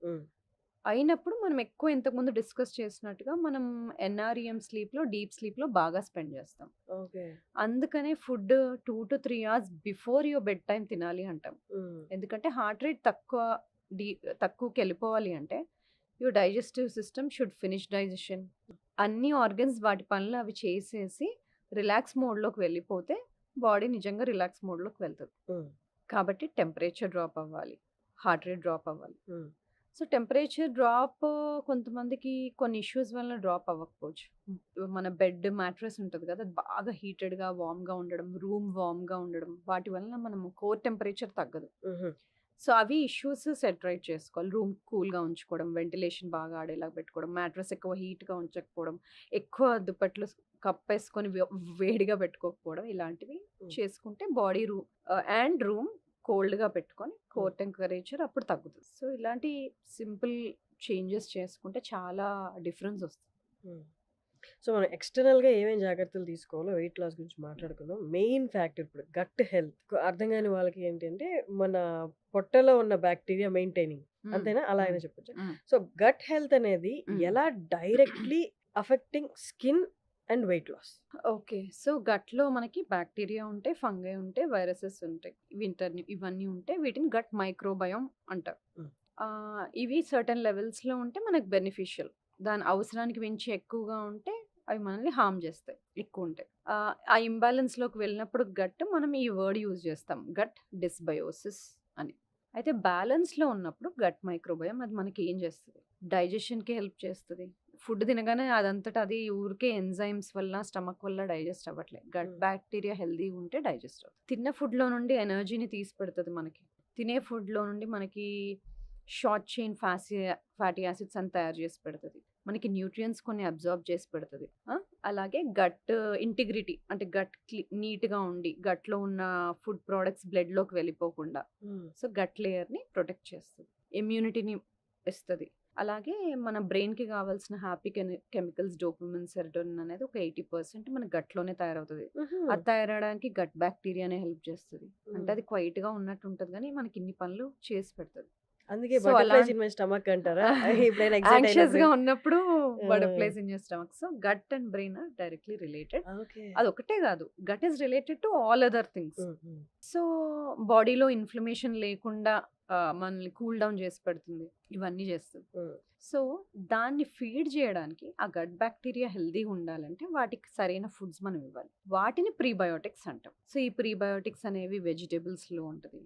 అయినప్పుడు మనం ఎక్కువ ఇంతకుముందు డిస్కస్ చేసినట్టుగా మనం ఎన్ఆర్ఈఎం స్లీప్లో, డీప్ స్లీప్లో బాగా స్పెండ్ చేస్తాం. అందుకనే food 2 to 3 hours before your bed time తినాలి అంటాం. ఎందుకంటే హార్ట్ రేట్ తక్కువకి వెళ్ళిపోవాలి అంటే your digestive system should finish digestion. అన్ని ఆర్గన్స్ వాటి పనులు అవి చేసేసి రిలాక్స్ మోడ్లోకి వెళ్ళిపోతే బాడీ నిజంగా రిలాక్స్ మోడ్లోకి వెళ్తుంది. కాబట్టి టెంపరేచర్ డ్రాప్ అవ్వాలి, హార్ట్ రేట్ డ్రాప్ అవ్వాలి. సో టెంపరేచర్ డ్రాప్ కొంతమందికి కొన్ని ఇష్యూస్ వల్ల డ్రాప్ అవ్వకపోవచ్చు. మన బెడ్ మ్యాట్రెస్ ఉంటుంది కదా, అది బాగా హీటెడ్గా వామ్గా ఉండడం, రూమ్ వామ్గా ఉండడం, వాటి వల్ల మనం కోర్ టెంపరేచర్ తగ్గదు. సో అవి ఇష్యూస్ సెట్ రైట్ చేసుకోవాలి. రూమ్ కూల్గా ఉంచుకోవడం, వెంటిలేషన్ బాగా ఆడేలాగా పెట్టుకోవడం, మ్యాట్రెస్ ఎక్కువ హీట్గా ఉంచకపోవడం, ఎక్కువ దుప్పట్లు కప్పేసుకొని వేడిగా పెట్టుకోకపోవడం, ఇలాంటివి చేసుకుంటే బాడీ రూమ్ కోల్డ్గా పెట్టుకొని కోర్ టెంపరేచర్ అప్పుడు తగ్గుతుంది. సో ఇలాంటి సింపుల్ చేంజెస్ చేసుకుంటే చాలా డిఫరెన్స్ వస్తుంది. సో మనం ఎక్స్టర్నల్గా ఏమేమి జాగ్రత్తలు తీసుకోవాలో వెయిట్ లాస్ గురించి మాట్లాడుకుందాం. మెయిన్ ఫ్యాక్టర్ ఇప్పుడు గట్ హెల్త్. అర్థం కాని వాళ్ళకి ఏంటంటే మన పొట్టలో ఉన్న బ్యాక్టీరియా మెయింటైనింగ్, అంతేనా? అలా అయినా చెప్పొచ్చు. సో గట్ హెల్త్ అనేది ఎలా directly affecting skin and weight loss? Okay, so గట్లో మనకి బ్యాక్టీరియా ఉంటాయి, ఫంగై ఉంటాయి, వైరసెస్ ఉంటాయి, ఇవన్నీ ఉంటాయి. వీటిని గట్ మైక్రోబయోమ్ అంటారు. ఇవి సర్టెన్ లెవెల్స్‌లో ఉంటే మనకు బెనిఫిషియల్. దాని అవసరానికి మించి ఎక్కువగా ఉంటే అవి మనల్ని హార్మ్ చేస్తాయి ఎక్కువుంటాయి. ఆ ఇంబాలెన్స్‌లోకి వెళ్ళినప్పుడు మనం ఈ వర్డ్ యూజ్ చేస్తాం. గట్ డిస్బయోసిస్ అని. అయితే బ్యాలెన్స్‌లో ఉన్నప్పుడు గట్ మైక్రోబయోమ్ అది మనకి ఏం చేస్తది? డైజెషన్‌కి హెల్ప్ చేస్తది. ఫుడ్ తినగానే అదంతట అది ఊరికే ఎంజైమ్స్ వల్ల, స్టమక్ వల్ల డైజెస్ట్ అవ్వట్లే. గట్ బ్యాక్టీరియా హెల్తీగా ఉంటే డైజెస్ట్ అవుతుంది. తిన్న ఫుడ్‌లో నుండి ఎనర్జీని తీసి పెడతది మనకి. తినే ఫుడ్‌లో నుండి మనకి షార్ట్ చైన్ ఫ్యాటీ యాసిడ్స్ అని తయారు చేసి పెడతది. మనకి న్యూట్రియంట్స్ కొన్ని అబ్జార్బ్ చేసి పెడతది. అలాగే గట్ ఇంటిగ్రిటీ అంటే నీట్‌గా ఉండి గట్‌లో ఉన్న ఫుడ్ ప్రొడక్ట్స్ బ్లడ్‌లోకి వెళ్ళిపోకుండా సో గట్ లేయర్‌ని ప్రొటెక్ట్ చేస్తది. ఇమ్యూనిటీని ఇస్తది. అలాగే మన బ్రెయిన్‌కి కావాల్సిన హ్యాపీ కెమికల్స్ డోపమిన్, సెరటోనిన్ అనేది ఒక 80% మన గట్‌లోనే తయారవుతది. అది తయారవడానికి గట్ బ్యాక్టీరియానే హెల్ప్ చేస్తది. అంటే అది క్వైట్‌గా ఉన్నట్టు ఉంటది గానీ మనకి ఇన్ని పనులు చేసి పెడతది. అందుకే so butterflies in my stomach అంటారా? ఎప్పుడైనా ఎక్సైట్ యాంగ్షియస్‌గా అయినప్పుడు? ఉన్నప్పుడు ఆ! Butterflies in your stomach. So gut and brain are directly related. Okay. అదొక్కటే కాదు. Gut is related to all other things. So బాడీలో ఇన్‌ఫ్లమేషన్ లేకుండా మనల్ని కూల్ డౌన్ చేసి పెడుతుంది. ఇవన్నీ చేస్తది. సో దాన్ని ఫీడ్ చేయడానికి ఆ గట్ బ్యాక్టీరియా హెల్తీగా ఉండాలంటే వాటికి సరైన ఫుడ్స్ మనం ఇవ్వాలి. వాటిని ప్రీబయోటిక్స్ అంటాం. సో ఈ ప్రీబయోటిక్స్ అనేవి వెజిటబుల్స్‌లో ఉంటది,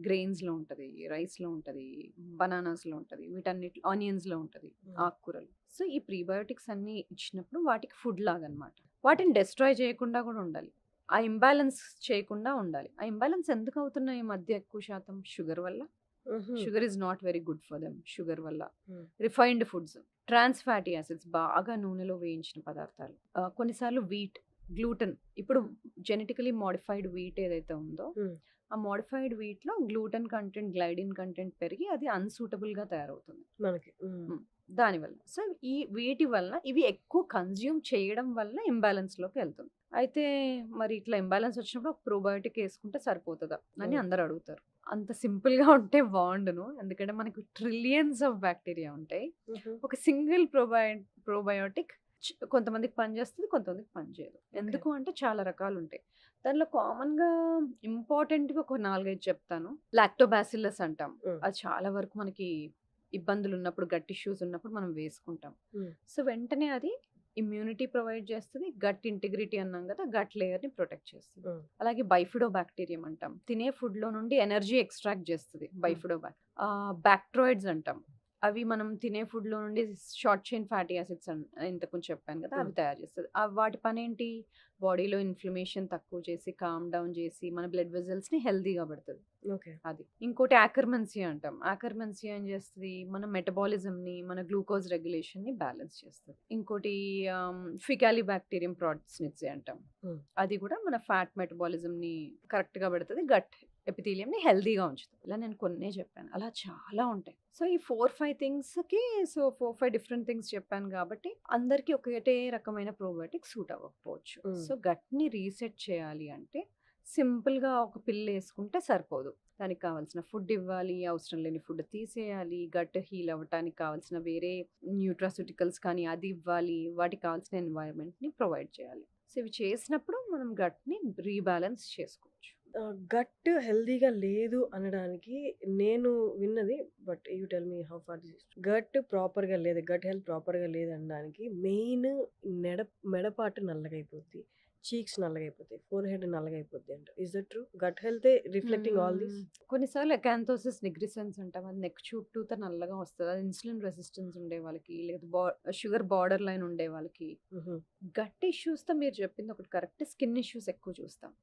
గ్రెయిన్స్‌లో ఉంటది, రైస్‌లో ఉంటది, బనానాస్‌లో ఉంటది, వీటన్నిటి ఆనియన్స్‌లో ఉంటది, ఆకుకూరలు. సో ఈ ప్రీబయోటిక్స్ అన్నీ ఇచ్చినప్పుడు వాటికి ఫుడ్ లాగనమాట. వాటిని డెస్ట్రాయ్ చేయకుండా కూడా ఉండాలి. ఆ ఇంబాలెన్స్ చేయకుండా ఉండాలి. ఆ ఇంబాలెన్స్ ఎందుకు అవుతున్నాయి ఈ మధ్య ఎక్కువ శాతం? షుగర్ వల్ల. Sugar is not very good for them. Sugar వల్ల, refined foods, trans fatty acids బాగా నూనెలో వేయించిన పదార్థాలు, కొన్నిసార్లు వీట్, గ్లూటెన్. ఇప్పుడు జెనెటికలీ మోడిఫైడ్ వీట్ ఏదైతే ఉందో ఆ మోడిఫైడ్ వీట్లో గ్లూటెన్ కంటెంట్, గ్లైడిన్ కంటెంట్ పెరిగి అది అన్సూటబుల్గా తయారవుతుంది మనకి. దానివల్ల. సో వీటి వల్ల ఇవి ఎక్కువ కన్జ్యూమ్ చేయడం వల్ల ఇంబాలెన్స్‌లోకి వెళ్తుంది. అయితే మరి ఇట్లా ఇంబాలెన్స్ వచ్చినప్పుడు ఒక ప్రోబయోటిక్ వేసుకుంటే సరిపోతుందా అని అందరు అడుగుతారు. అంత సింపుల్‌గా ఉంటే బాగుండును. ఎందుకంటే మనకు ట్రిలియన్స్ ఆఫ్ బ్యాక్టీరియా ఉంటాయి. ఒక సింగిల్ ప్రోబయోటిక్ కొంతమందికి పనిచేస్తుంది, కొంతమందికి పనిచేయదు. ఎందుకు అంటే చాలా రకాలు ఉంటాయి. దానిలో కామన్‌గా ఇంపార్టెంట్‌గా ఒక 4, 5 చెప్తాను. లాక్టోబాసిల్లస్ అంటాం. అది చాలా వరకు మనకి ఇబ్బందులు ఉన్నప్పుడు, గట్ ఇష్యూస్ ఉన్నప్పుడు మనం వేసుకుంటాం. సో వెంటనే అది ఇమ్యూనిటీ ప్రొవైడ్ చేస్తుంది. గట్ ఇంటిగ్రిటీ అన్నాం కదా, గట్ లేయర్‌ని ప్రొటెక్ట్ చేస్తుంది. అలాగే బైఫిడోబాక్టీరియం అంటాం. తినే ఫుడ్‌లో నుండి ఎనర్జీ ఎక్స్ట్రాక్ట్ చేస్తుంది బ్యాక్ట్రాయిడ్స్ అంటాం. అవి మనం తినే ఫుడ్‌లో నుండి షార్ట్ చైన్ ఫ్యాటీ యాసిడ్స్ ఇంతకుముందు చెప్పాను కదా, అవి తయారు చేస్తది. వాటి పనేంటి? బాడీలో ఇన్ఫ్లమేషన్ తక్కువ చేసి, కామ్ డౌన్ చేసి, మన బ్లడ్ వెజల్స్‌ని హెల్తీగా పెడతది. ఓకే. అది. ఇంకోటి యాకర్మెన్సియా అంటాం. యాకర్మెన్సియా ఏం చేస్తది? మన మెటబాలిజంని, మన గ్లూకోజ్ రెగ్యులేషన్‌ని బ్యాలెన్స్ చేస్తది. ఇంకోటి ఫికాలిబాక్టీరియం ప్రాట్స్నిట్సే అంటాం. అది కూడా మన ఫ్యాట్ మెటబాలిజంని కరెక్ట్‌గా పెడతది. గట్ ఎపిథీలియంని హెల్తీగా ఉంచుతుంది. ఇలా నేను కొన్నే చెప్పాను. అలా చాలా ఉంటాయి. సో ఈ 4, 5 థింగ్స్‌కి 4, 5 డిఫరెంట్ థింగ్స్ చెప్పాను కాబట్టి అందరికీ ఒకటే రకమైన ప్రోబయోటిక్ సూట్ అవ్వకపోవచ్చు. సో గట్‌ని రీసెట్ చేయాలి అంటే సింపుల్‌గా ఒక పిల్ వేసుకుంటే సరిపోదు. దానికి కావాల్సిన ఫుడ్ ఇవ్వాలి, అవసరం లేని ఫుడ్ తీసేయాలి, గట్ హీల్ అవ్వటానికి కావాల్సిన వేరే న్యూట్రాస్యూటికల్స్ కానీ అది ఇవ్వాలి, వాటికి కావాల్సిన ఎన్వైరన్మెంట్‌ని ప్రొవైడ్ చేయాలి. సో ఇవి చేసినప్పుడు మనం గట్‌ని రీబ్యాలెన్స్ చేసుకోవచ్చు. గట్ హెల్తీగా లేదు అనడానికి నేను విన్నది, but you tell me how far this gut ప్రాపర్‌గా లేదు, గట్ హెల్త్ ప్రాపర్‌గా లేదనడానికి మెయిన్ మెడపాటు నల్లగైపోద్ది, చీక్స్ నల్లగైపోతాయి, ఫోర్ హెడ్ నల్లగైపోద్ది అంట. Is that true? గట్ హెల్తే రిఫ్లెక్టింగ్ ఆల్ దిస్? కొన్నిసార్లు అకాంథోసిస్ నిగ్రిసెన్స్ అంటాం. అది నెక్ చుట్టూత నల్లగా వస్తది. అది ఇన్సులిన్ రెసిస్టెన్స్ ఉండే వాళ్ళకి, లేదా షుగర్ బార్డర్ లైన్ ఉండే వాళ్ళకి. గట్ ఇష్యూస్‌తో మీరు చెప్పింది ఒకటి కరెక్ట్. స్కిన్ ఇష్యూస్ ఎక్కువ చూస్తాం.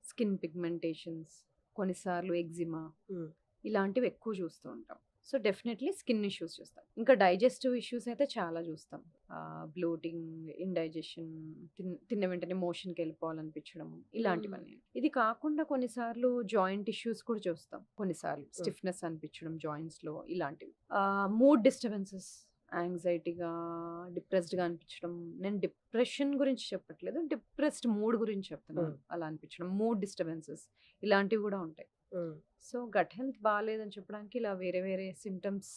స్కిన్ పిగ్మెంటేషన్స్, కొన్నిసార్లు ఎగ్జిమా, ఇలాంటివి ఎక్కువ చూస్తూ ఉంటాం. సో డెఫినెట్లీ స్కిన్ ఇష్యూస్ చూస్తాం. ఇంకా డైజెస్టివ్ ఇష్యూస్ అయితే చాలా చూస్తాం. బ్లోటింగ్, ఇండైజెషన్, తిన్న వెంటనే మోషన్కి వెళ్ళిపోవాలనిపించడం, ఇలాంటివన్నీ. ఇది కాకుండా కొన్నిసార్లు జాయింట్ ఇష్యూస్ కూడా చూస్తాం. కొన్నిసార్లు స్టిఫ్నెస్ అనిపించడం జాయింట్స్లో, ఇలాంటివి. మూడ్ డిస్టర్బెన్సెస్, యాంగ్జైటీగా, డిప్రెస్డ్గా అనిపించడం. నేను డిప్రెషన్ గురించి చెప్పట్లేదు, డిప్రెస్డ్ మూడ్ గురించి చెప్తున్నాను. అలా అనిపించడం, మూడ్ డిస్టర్బెన్సెస్, ఇలాంటివి కూడా ఉంటాయి. సో గట్ హెల్త్ బాగాలేదని చెప్పడానికి ఇలా వేరే వేరే సిమ్టమ్స్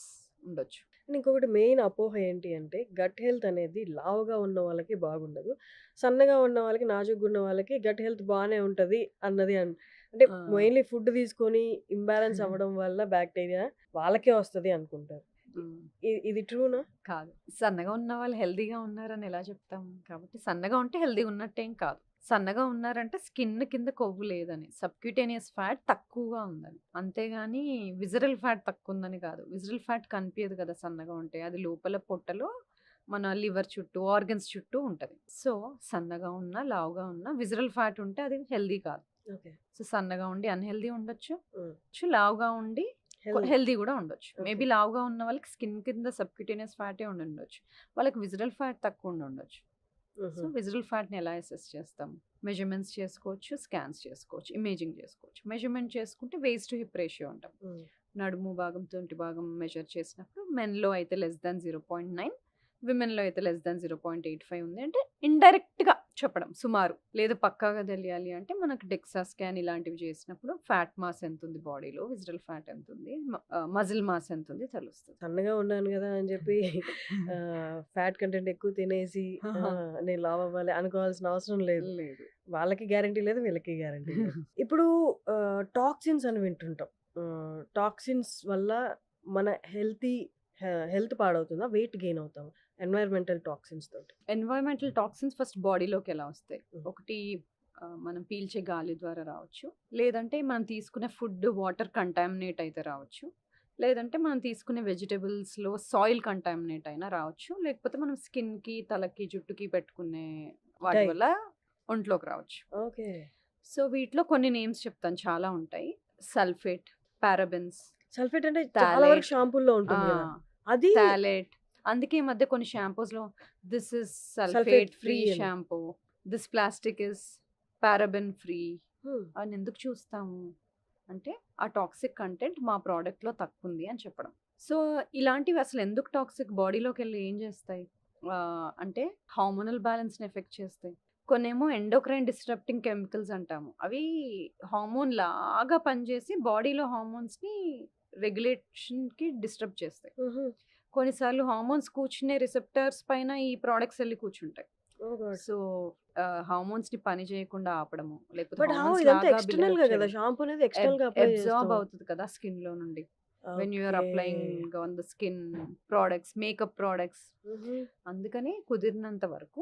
ఉండొచ్చు. ఇంకొకటి మెయిన్ అపోహ ఏంటి అంటే గట్ హెల్త్ అనేది లావుగా ఉన్న వాళ్ళకి బాగుండదు, సన్నగా ఉన్న వాళ్ళకి, నాజుగ్గా ఉన్న వాళ్ళకి గట్ హెల్త్ బాగానే ఉంటుంది అన్నది అంటే ఆ. మెయిన్లీ ఫుడ్ తీసుకొని ఇంబ్యాలెన్స్ అవ్వడం వల్ల బ్యాక్టీరియా వాళ్ళకే వస్తది అనుకుంటారు. ఉమ్. ఇది ట్రూనా? కాదు. సన్నగా ఉన్న వాళ్ళు హెల్తీగా ఉన్నారని ఎలా చెప్తాం? కాబట్టి సన్నగా ఉంటే హెల్తీగా ఉన్నట్టేం కాదు. సన్నగా ఉన్నారంటే స్కిన్ కింద కొవ్వు లేదని, సబ్క్యూటేనియస్ ఫ్యాట్ తక్కువగా ఉందని. అంతేగాని విజరల్ ఫ్యాట్ తక్కువ ఉందని కాదు. విజరల్ ఫ్యాట్ కనిపించదు కదా సన్నగా ఉంటే. అది లోపల పొట్టలో మన లివర్ చుట్టూ, ఆర్గన్స్ చుట్టూ ఉంటది. సో, సన్నగా ఉన్నా, లావుగా ఉన్నా విజరల్ ఫ్యాట్ ఉంటే అది హెల్తీ కాదు. ఓకే. సో, సన్నగా ఉండి అన్‌హెల్తీ ఉండొచ్చు. హ్మ్. లావుగా ఉండి హెల్తీ కూడా ఉండొచ్చు. ఓకే. మేబీ లావుగా ఉన్న వాళ్ళకి స్కిన్ కింద సబ్క్యూటేనియస్ ఫ్యాటే ఉండి ఉండొచ్చు. వాళ్ళకి విజరల్ ఫ్యాట్ తక్కువ ఉండి ఉండొచ్చు. సో, విజరల్ ఫ్యాట్‌ని ఎలా అసెస్ చేస్తాం? మెజర్‌మెంట్స్ చేసుకోవచ్చు, స్కాన్స్ చేసుకోవచ్చు, ఇమేజింగ్ చేసుకోవచ్చు. మెజర్‌మెంట్ చేసుకుంటే వేస్ట్ టు హిప్ రేషియో అంటాం. నడుము భాగం, తొంటి భాగం మెజర్ చేసినప్పుడు మెన్‌లో అయితే లెస్ దాన్ 0.9, విమెన్‌లో అయితే లెస్ దాన్ 0.85 ఉంది. అంటే ఇండైరెక్ట్‌గా చెప్పడం సుమారు. లేదు పక్కాగా తెలియాలి అంటే మనకు డెక్సా స్కాన్ ఇలాంటివి చేసినప్పుడు ఫ్యాట్ మాస్ ఎంతుంది బాడీలో, విజరల్ ఫ్యాట్ ఎంతుంది, మజిల్ మాస్ ఎంతుంది తెలుస్తది. సన్నగా ఉన్నాను గదా అని చెప్పి ఫ్యాట్ కంటెంట్ ఎక్కువ తినేసి నేను లావ్ అవ్వాలి అనుకోవాల్సిన అవసరం లేదు. లేదు. వాళ్ళకి గ్యారంటీ లేదు, వీళ్ళకి గ్యారంటీ లేదు. ఇప్పుడు టాక్సిన్స్ అని వింటుంటాం. టాక్సిన్స్ వల్ల మన హెల్త్ పాడవుతుందా? వెయిట్ గెయిన్ అవుతామా? ఎన్వైరన్మెంటల్ టాక్సిన్స్ తోటి. ఎన్వైరన్మెంటల్ టాక్సిన్స్ ఫస్ట్ బాడీలోకి ఎలా వస్తాయి? హ్మ్. ఒకటి మనం పీల్చే గాలి ద్వారా రావచ్చు. లేదంటే మనం తీసుకునే ఫుడ్, వాటర్ కంటామినేట్ అయితే రావచ్చు. లేదంటే మనం తీసుకునే వెజిటబుల్స్‌లో సాయిల్ కంటామినేట్ అయినా రావచ్చు. లేకపోతే మనం స్కిన్‌కి, తలకి, జుట్టుకి పెట్టుకునే వాటి Dye. వల్ల ఒంట్లోకి రావచ్చు. ఓకే. సో, వీటిలో కొన్ని నేమ్స్ చెప్తాను చాలా ఉంటాయి. సల్ఫేట్, పారాబెన్స్, సల్ఫేట్ అంటే చాలా వరకు థాలేట్, షాంపూల్లో ఉంటుంది కదా! అది థాలేట్. అందుకే ఈ మధ్య కొన్ని షాంపూస్‌లో this is sulphate sulphate free free అని. Shampoo, this plastic is paraben free hmm. అని ఎందుకు చూస్తాము? అంటే ఆ టాక్సిక్ కంటెంట్ మా ప్రోడక్ట్‌లో తక్కువుంది అని చెప్పడం. సో, ఇలాంటివి అసలు ఎందుకు టాక్సిక్ బాడీలోకెళ్ళి ఏం చేస్తాయి? అంటే హార్మోనల్ బ్యాలెన్స్‌ని ఎఫెక్ట్ చేస్తాయి. కొన్నేమో ఎండోక్రైన్ డిస్టర్బింగ్ కెమికల్స్ అంటాము. అవి హార్మోన్ లాగా పనిచేసి బాడీలో హార్మోన్స్‌ని రెగ్యులేషన్‌కి డిస్టర్బ్ చేస్తాయి. హుహు. కొన్నిసార్లు హార్మోన్స్ కూర్చునే రిసెప్టర్స్ పైన ఈ ప్రొడక్ట్స్ ఎళ్లి కూర్చుంటాయి. ఓహ్ గాడ్! సో, హార్మోన్స్‌ని పని చేయకుండా ఆపడము. లేకపోతే బట్ హౌ హార్మోన్స్ ఇదంతా లాగా ఎక్స్‌టర్నల్‌గా బిల్డప్ కదా! చేయడం. షాంపూ అనేది ఎక్స్‌టర్నల్‌గా అప్లై అబ్జార్బ్ చేస్తాం. అవుతది కదా స్కిన్‌లో నుండి. When you are okay. Applying on the skin products, makeup products. హుహు. అందుకని కుదిరినంత వరకు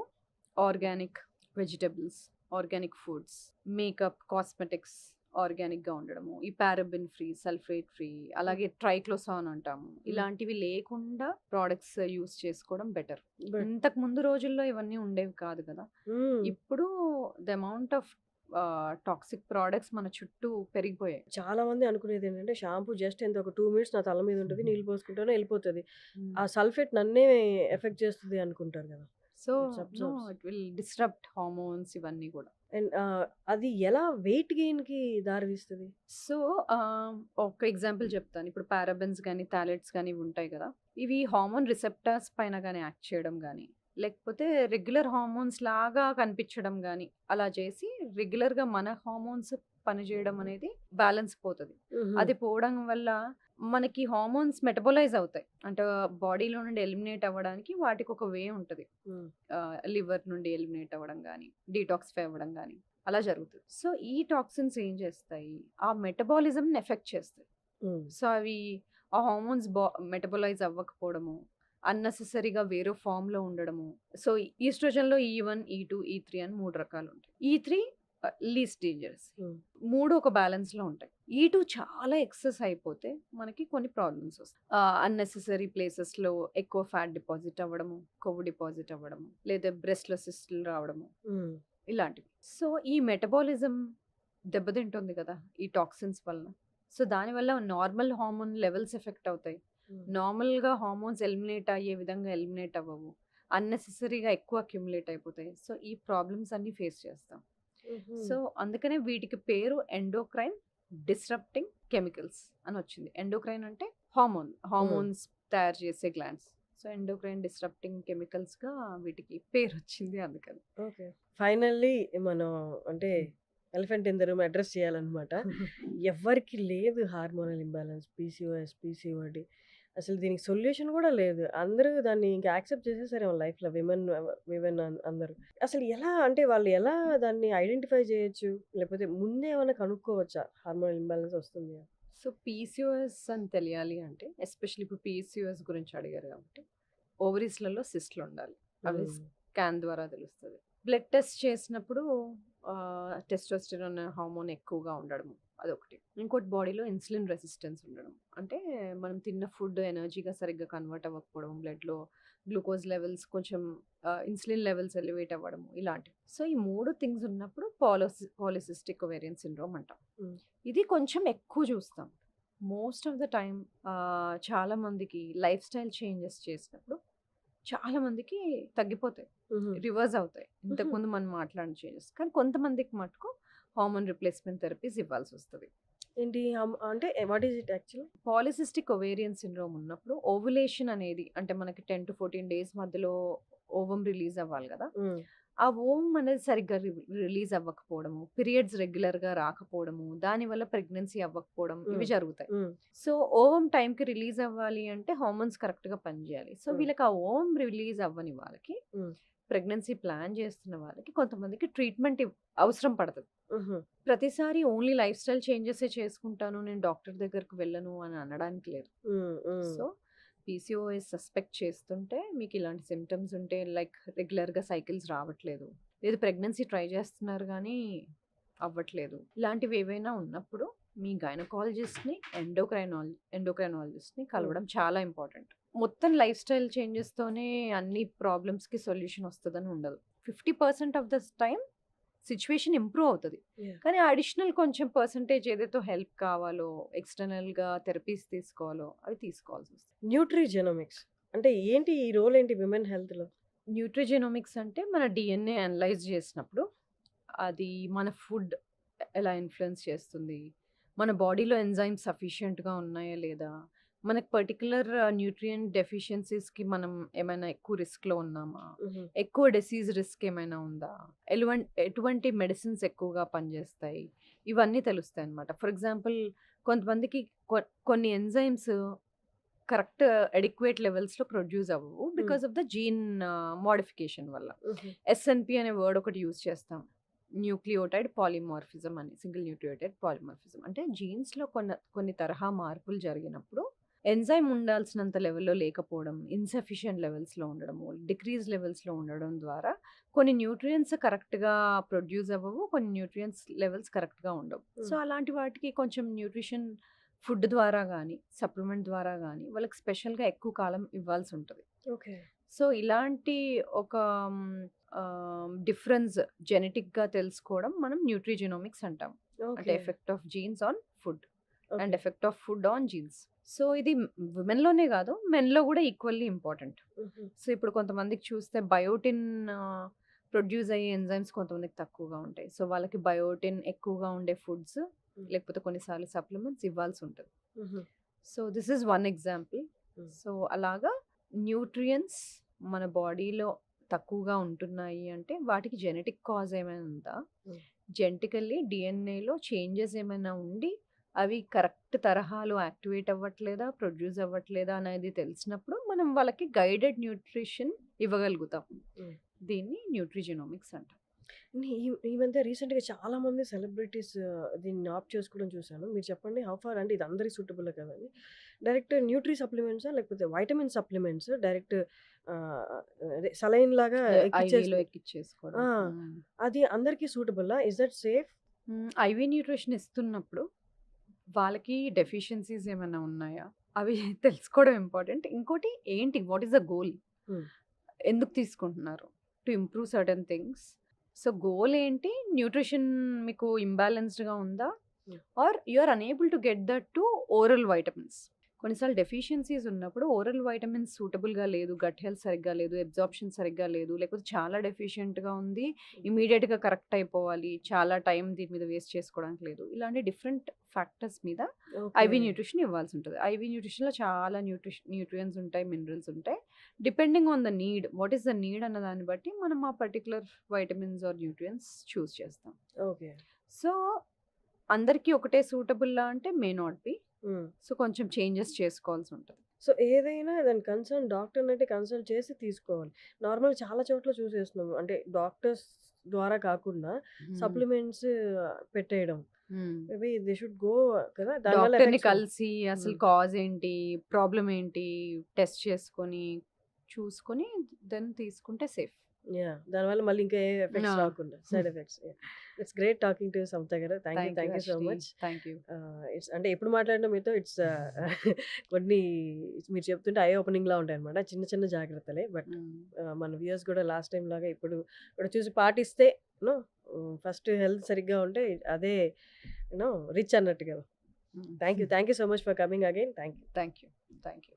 organic vegetables, organic foods, makeup, cosmetics ఆర్గానిక్‌గా ఉండడము. ఈ పారాబెన్ ఫ్రీ, సల్ఫేట్ ఫ్రీ, అలాగే ట్రైక్లోసాన్ అంటాము. ఇలాంటివి లేకుండా ప్రొడక్ట్స్ యూజ్ చేసుకోవడం బెటర్. బట్ ఇంతకు ముందు రోజుల్లో ఇవన్నీ ఉండేవి కాదు కదా! హ్మ్. ఇప్పుడు the amount of toxic products మన చుట్టూ పెరిగిపోయాయి. చాలా మంది అనుకునేదేంటంటే షాంపూ జస్ట్ ఎంత ఒక 2 మినిట్స్ నా తల మీద ఉంటది. నీళ్ళు పోసుకుంటాను ఎళ్ళిపోతది. ఆ సల్ఫేట్ నన్నే ఎఫెక్ట్ చేస్తది అనుకుంటారు కదా! So, it's no absorbs. It will disturb hormones ఇవన్నీ కూడా. అండ్ అది ఎలా వెయిట్ గెయిన్‌కి దారి తీస్తది? సో, ఒక ఎగ్జాంపుల్ చెప్తాను. ఇప్పుడు పారాబెన్స్ గానీ, థాలెట్స్ గానీ ఇవి ఉంటాయి కదా! ఇవి హార్మోన్ రిసెప్టార్స్ పైన గానీ యాక్ట్ చేయడం గానీ, లేకపోతే రెగ్యులర్ హార్మోన్స్ లాగా కనిపించడం గానీ, అలా చేసి రెగ్యులర్‌గా మన హార్మోన్స్ పనిచేయడం అనేది బ్యాలెన్స్ పోతది. హుహు. అది పోవడం వల్ల మనకి హార్మోన్స్ మెటబోలైజ్ అవుతాయి. అంటే బాడీలో నుండి ఎలిమినేట్ అవ్వడానికి వాటికొక వే ఉంటది. హ్మ్. లివర్ నుండి ఎలిమినేట్ అవ్వడం గానీ, డీటాక్సిఫై అవ్వడం గానీ అలా జరుగుతది. సో, ఈ టాక్సిన్స్ ఏం చేస్తాయి? ఆ మెటబాలిజంని ఎఫెక్ట్ చేస్తాయి. హ్మ్. సో, అవి ఆ హార్మోన్స్ మెటబోలైజ్ అవ్వకపోవడము, అన్నెసెసరీగా వేరే ఫార్మ్‌లో ఉండడము. సో, ఈస్ట్రోజన్‌లో E1, E2, E3 అని 3 రకాలుంటాయి. E3 least dangerous. హ్మ్. 3 ఒక బ్యాలెన్స్‌లో ఉంటాయి. E2 చాలా ఎక్సెస్ అయిపోతే మనకి కొన్ని ప్రాబ్లమ్స్ వస్తాయి. అన్నెసెసరీ ప్లేసెస్‌లో ఎక్కువ ఫ్యాట్ డిపాజిట్ అవ్వడము, కొవ్వు డిపాజిట్ అవ్వడము, లేదా బ్రెస్ట్‌లో సిస్టులు రావడము, హ్మ్. ఇలాంటివి. సో, ఈ మెటబాలిజం దెబ్బతింటుంది కదా! ఈ టాక్సిన్స్ వలన. సో, దానివల్ల నార్మల్ హార్మోన్ లెవెల్స్ ఎఫెక్ట్ అవుతాయి. హ్మ్. నార్మల్‌గా హార్మోన్స్ ఎలిమినేట్ అయ్యే విధంగా ఎలిమినేట్ అవ్వవు. అన్నెసెసరీగా ఎక్కువ అక్యుములేట్ అయిపోతాయి. సో, ఈ ప్రాబ్లమ్స్ అన్నీ ఫేస్ చేస్తాం. హుహు. సో, అందుకనే వీటికి పేరు ఎండోక్రైన్ డిస్రప్టింగ్ కెమికల్స్ అని వచ్చింది. ఎండోక్రైన్ అంటే హార్మోన్స్ తయారు చేసే గ్లాండ్స్. సో, ఎండోక్రైన్ డిస్రప్టింగ్ కెమికల్స్‌గా వీటికి పేరొచ్చింది అందుకని. ఓకే. ఫైనల్లీ మనం అంటే elephant in the room address చేయాలన్నమాట. ఎవ్వరికీ లేదు హార్మోనల్ ఇంబాలెన్స్, పీసీఓఎస్, పీసీఓడి. అసలు దీనికి సొల్యూషన్ గూడా లేదు. అందరూ దాన్ని ఇంకా యాక్సెప్ట్ చేసేసారేమో లైఫ్‌లో విమెన్ అందరూ. అసలు ఎలా అంటే వాళ్ళు ఎలా దాన్ని ఐడెంటిఫై చేయొచ్చు? లేకపోతే ముందే ఏమన్నా కనుక్కోవచ్చా? హార్మోనల్ ఇంబాలెన్స్ వస్తుంది అని? సో పీసీఓఎస్ అని తెలియాలి అంటే ఎస్పెషల్లీ ఇప్పుడు పీసీఓఎస్ గురించి అడిగారు కాబట్టి ఓవరీస్లలో సిస్ట్లు ఉండాలి. అవి హ్మ్. స్కాన్ ద్వారా తెలుస్తుంది. బ్లడ్ టెస్ట్ చేసినప్పుడు టెస్టోస్టెరాన్ హార్మోన్ ఎక్కువగా ఉండడం అదొకటి. ఇంకోటి బాడీలో ఇన్సులిన్ రెసిస్టెన్స్ ఉండడం. అంటే మనం తిన్న ఫుడ్ ఎనర్జీగా సరిగ్గా కన్వర్ట్ అవ్వకపోవడం, బ్లడ్‌లో గ్లూకోజ్ లెవెల్స్ కొంచెం ఇన్సులిన్ లెవెల్స్ ఎలివేట్ అవ్వడం ఇలాంటివి. సో ఈ 3 థింగ్స్ ఉన్నప్పుడు పాలిసిస్టిక్ ఓవేరియన్ సిండ్రోమ్ అంటాం. హ్మ్. ఇది కొంచెం ఎక్కువ చూస్తాం. మోస్ట్ ఆఫ్ ద టైమ్ చాలా మందికి లైఫ్ స్టైల్ చేంజెస్ చేసినప్పుడు చాలా మందికి తగ్గిపోతాయి. హుహు. రివర్స్ అవుతాయి. హుహు. ఇంతకుముందు మనం మాట్లాడిన చేంజెస్. కానీ కొంతమందికి మటుకు హార్మోన్ రిప్లేస్మెంట్ థెరపీస్ ఇవ్వాల్సొస్తది. ఏంటి అంటే what is it actually? Polycystic ovarian syndrome ఉన్నప్పుడు ఓవులేషన్ అనేది అంటే మనకి 10-14 డేస్ మధ్యలో ఓవం రిలీజ్ అవ్వాలి గదా! హ్మ్. ఆ ఓవం అనేది సరిగ్గా రిలీజ్ అవ్వకపోవడము, పీరియడ్స్ రెగ్యులర్‌గా రాకపోవడము, దానివల్ల ప్రెగ్నెన్సీ అవ్వకపోవడం ఇవి హ్మ్. జరుగుతాయి. హ్మ్. సో, ఓవం టైంకి రిలీజ్ అవ్వాలి అంటే హార్మోన్స్ కరెక్ట్‌గా పనిజేయాలి. సో, హ్మ్. వీళ్ళకి ఆ ఓవం రిలీజ్ అవ్వని వాళ్ళకి హ్మ్. ప్రెగ్నెన్సీ ప్లాన్ చేస్తున్న వాళ్ళకి కొంతమందికి ట్రీట్మెంట్ అవసరం పడతది. హుహు. ప్రతిసారి ఓన్లీ లైఫ్ స్టైల్ చేంజెసే చేసుకుంటాను. నేను డాక్టర్ దగ్గరికి వెళ్ళను అని అనడానికి లేదు. హ్మ్. హ్మ్. సో, పీసీఓఎస్ సస్పెక్ట్ చేస్తుంటే మీకు ఇలాంటి సింప్టమ్స్ ఉంటే లైక్ రెగ్యులర్‌గా సైకిల్స్ రావట్లేదు. లేదు ప్రెగ్నెన్సీ ట్రై చేస్తున్నారు గానీ అవ్వట్లేదు. ఇలాంటివి ఏవైనా ఉన్నప్పుడు మీ గైనకాలజిస్ట్‌ని, ఎండోక్రైనాలజిస్ట్‌ని హ్మ్. కలవడం చాలా ఇంపార్టెంట్. మొత్తం లైఫ్ స్టైల్ చేంజెస్‌తోనే అన్ని ప్రాబ్లమ్స్‌కి సొల్యూషన్ వస్తదని ఉండదు. 50% of the time situation improve అవుతది. యాహ్! కానీ అడిషనల్ కొంచెం పర్సెంటేజ్ ఏదైతే హెల్ప్ కావాలో, ఎక్స్‌టర్నల్‌గా థెరపీస్ తీసుకోవాలో అవి తీసుకోవాల్సొస్తది. న్యూట్రిజెనోమిక్స్ అంటే ఏంటి? ఈ రోల్ ఏంటి విమెన్ హెల్త్‌లో? న్యూట్రిజెనోమిక్స్ అంటే మన డీఎన్ఏ అనలైజ్ చేసినప్పుడు అది మన ఫుడ్ ఎలా ఇన్‌ఫ్లుయెన్స్ చేస్తుంది? మన బాడీలో ఎంజైమ్స్ సఫిషియెంట్‌గా ఉన్నాయా లేదా? మనకు పర్టిక్యులర్ న్యూట్రియంట్ డెఫిషియన్సీస్‌కి మనం ఏమైనా ఎక్కువ రిస్క్‌లో ఉన్నామా? హుహు. ఎక్కువ డిసీజ్ రిస్క్ ఏమైనా ఉందా? ఎటువంటి మెడిసిన్స్ ఎక్కువగా పనిచేస్తాయి? ఇవన్నీ తెలుస్తాయన్నమాట. ఫర్ ఎగ్జాంపుల్ కొంతమందికి కొన్ని ఎంజైమ్స్ కరెక్ట్ అడిక్వేట్ లెవెల్స్‌లో ప్రొడ్యూస్ అవ్వవు. హ్మ్. Because of the gene modification వల్ల. హుహు. ఎస్ఎన్‌పి అనే వర్డ్ ఒకటి యూజ్ చేస్తాం. న్యూక్లియోటైడ్ పాలిమార్ఫిజం అని. Single nucleotide polymorphism. అంటే జీన్స్‌లో కొన్ని తరహా మార్పులు జరిగినప్పుడు ఎంజైమ్ ఉండాల్సినంత లెవెల్‌లో లేకపోవడం, ఇన్‌సఫిషియెంట్ లెవెల్స్‌లో ఉండడము, డిక్రీజ్ లెవెల్స్‌లో ఉండడం ద్వారా కొన్ని న్యూట్రియంట్స్ కరెక్ట్‌గా ప్రొడ్యూస్ అవ్వవు. కొన్ని న్యూట్రియంట్స్ లెవెల్స్ కరెక్ట్‌గా ఉండవు. సో, హ్మ్. అలాంటి వాటికి కొంచెం న్యూట్రిషన్ ఫుడ్ ద్వారా గానీ, సప్లిమెంట్ ద్వారా గానీ వాళ్ళకి స్పెషల్‌గా ఎక్కువ కాలం ఇవ్వాల్సుంటది. ఓకే. సో, ఇలాంటి ఒక డిఫరెన్స్ జెనెటిక్‌గా తెలుసుకోవడం మనం న్యూట్రిజెనోమిక్స్ అంటాం. అంటే okay. Effect of jeans on food and okay. Effect of food on jeans. So, ఇది విమెన్‌లోనే గాదు, మెన్‌లో గూడా ఈక్వల్లీ ఇంపార్టెంట్. హుహు. సో, ఇప్పుడు కొంతమందికి చూస్తే బయోటిన్ ప్రొడ్యూస్ అయ్యే ఎంజైమ్స్ కొంతమందికి తక్కువగా ఉంటాయి. సో, వాళ్ళకి బయోటిన్ ఎక్కువగా ఉండే ఫుడ్స్ హ్మ్. లేకపోతే కొన్నిసార్లు సప్లిమెంట్స్ ఇవ్వాల్సుంటది. హుహు. So, this is one example. హ్మ్. సో, అలాగా న్యూట్రియంట్స్ మన బాడీలో తక్కువగా ఉంటున్నాయి అంటే వాటికి జెనెటిక్ కాజ్ ఏమైనా ఉందా? హ్మ్. జెనెటికల్లీ డీఎన్ఏలో చేంజెస్ ఏమైనా ఉండి అవి కరెక్ట్ తరహాలో యాక్టివేట్ అవ్వట్లేదా? ప్రొడ్యూస్ అవ్వట్లేదా? అనేది తెలిసినప్పుడు మనం వాళ్ళకి గైడెడ్ న్యూట్రిషన్ ఇవ్వగలుగుతాం. హ్మ్. దీన్ని న్యూట్రిజెనోమిక్స్ అంటాం. ఈ మధ్య రీసెంట్‌గా చాలామంది సెలబ్రిటీస్ దీన్ని ఆప్ట్ చేసుకోవడం చూసాను. మీరు చెప్పండి హౌ ఫార్ అంటే ఇది అందరికి సూటబుల్ కాదని. డైరెక్ట్ న్యూట్రి సప్లిమెంట్సా? లేకపోతే వైటమిన్ సప్లిమెంట్స్ డైరెక్ట్ ఆహ్, అదే సెలైన్ లాగా ఐవీలో ఎక్కిచ్చేసి ఎక్కిచ్చేసుకోవడం. ఆ! అది అందరికి సూటబుల్లా? Is that safe? IV nutrition ఇస్తున్నప్పుడు వాళ్ళకి డెఫిషియన్సీస్ ఏమైనా ఉన్నాయా? అవి తెలుసుకోవడం ఇంపార్టెంట్. ఇంకోటి ఏంటి? What is the goal? హ్మ్. ఎందుకు తీసుకుంటున్నారు? To improve certain things. So, goal ఏంటి? న్యూట్రిషన్ మీకు ఇంబాలెన్స్డ్‌గా ఉందా? హ్మ్. Are you are unable to get that to oral vitamins. కొన్నిసార్లు డెఫిషియన్సీస్ ఉన్నప్పుడు ఓరల్ వైటమిన్స్ సూటబుల్‌గా లేదు, గట్ హెల్త్ సరిగ్గా లేదు, అబ్జార్ప్షన్ సరిగ్గా లేదు, లేకపోతే చాలా డెఫిషియెంట్‌గా ఉంది, ఇమ్మీడియేట్‌గా కరెక్ట్ అయిపోవాలి, చాలా టైం దీని మీద వేస్ట్ చేసుకోవడానికి లేదు. ఇలాంటి డిఫరెంట్ ఫ్యాక్టర్స్ మీద ఓకే. ఐవీ న్యూట్రిషన్ ఇవ్వాల్సి ఉంటది. ఐవీ న్యూట్రిషన్‌లో చాలా న్యూట్రియంట్స్ ఉంటాయి, మినరల్స్ ఉంటాయి. Depending on the need, what is the need అన్న దాన్ని బట్టి మనం ఆ పర్టిక్యులర్ వైటమిన్స్ ఆర్ న్యూట్రియంట్స్ చూస్ చేస్తాం. ఓకే. సో, అందరికీ ఒకటే సూటబుల్లా అంటే మే నాట్ బి. హ్మ్. సో, కొంచెం చేంజెస్ చేసుకోవాల్సి ఉంటది. సో, ఏదైనా దాని డాక్టర్‌నైతే కన్సల్ట్ చేసి తీసుకోవాలి. నార్మల్‌గా చాలా చోట్ల చూసేస్తున్నాము. అంటే డాక్టర్స్ ద్వారా కాకుండా హ్మ్. సప్లిమెంట్స్ పెట్టేయడం. హ్మ్. మేబీ దే షుడ్ గో కదా! దానివల్ల డాక్టర్‌ని ఎఫెక్ట్స్ కలిసి అసలు హ్మ్. కాజ్ ఏంటి? ప్రాబ్లమ్ ఏంటి? టెస్ట్ చేసుకొని, చూసుకొని దెన్ తీసుకుంటే సేఫ్. దానివల్ల మళ్ళీ ఇంకా ఏ ఆ! ఎఫెక్ట్స్ రాకుండా side effects. It's great talking to Samatha garu. Thank you thank you so Harshini. Much. Thank you. It's అంటే ఎప్పుడు మాట్లాడినా మీతో కొన్ని మీరు చెప్తుంటే ఐ ఓపెనింగ్‌లా ఉంటాయన్నమాట. చిన్న చిన్న జాగ్రత్తలే. బట్ హ్మ్. మన వ్యూయర్స్ కూడా లాస్ట్ టైమ్ లాగా ఇప్పుడు కూడా చూసి పాటిస్తే నో ఫస్ట్ హెల్త్ సరిగ్గా ఉంటే అదే రిచ్ అన్నట్టు కదా! హ్మ్. Thank you so much for coming again. Thank you. Thank you. Thank you.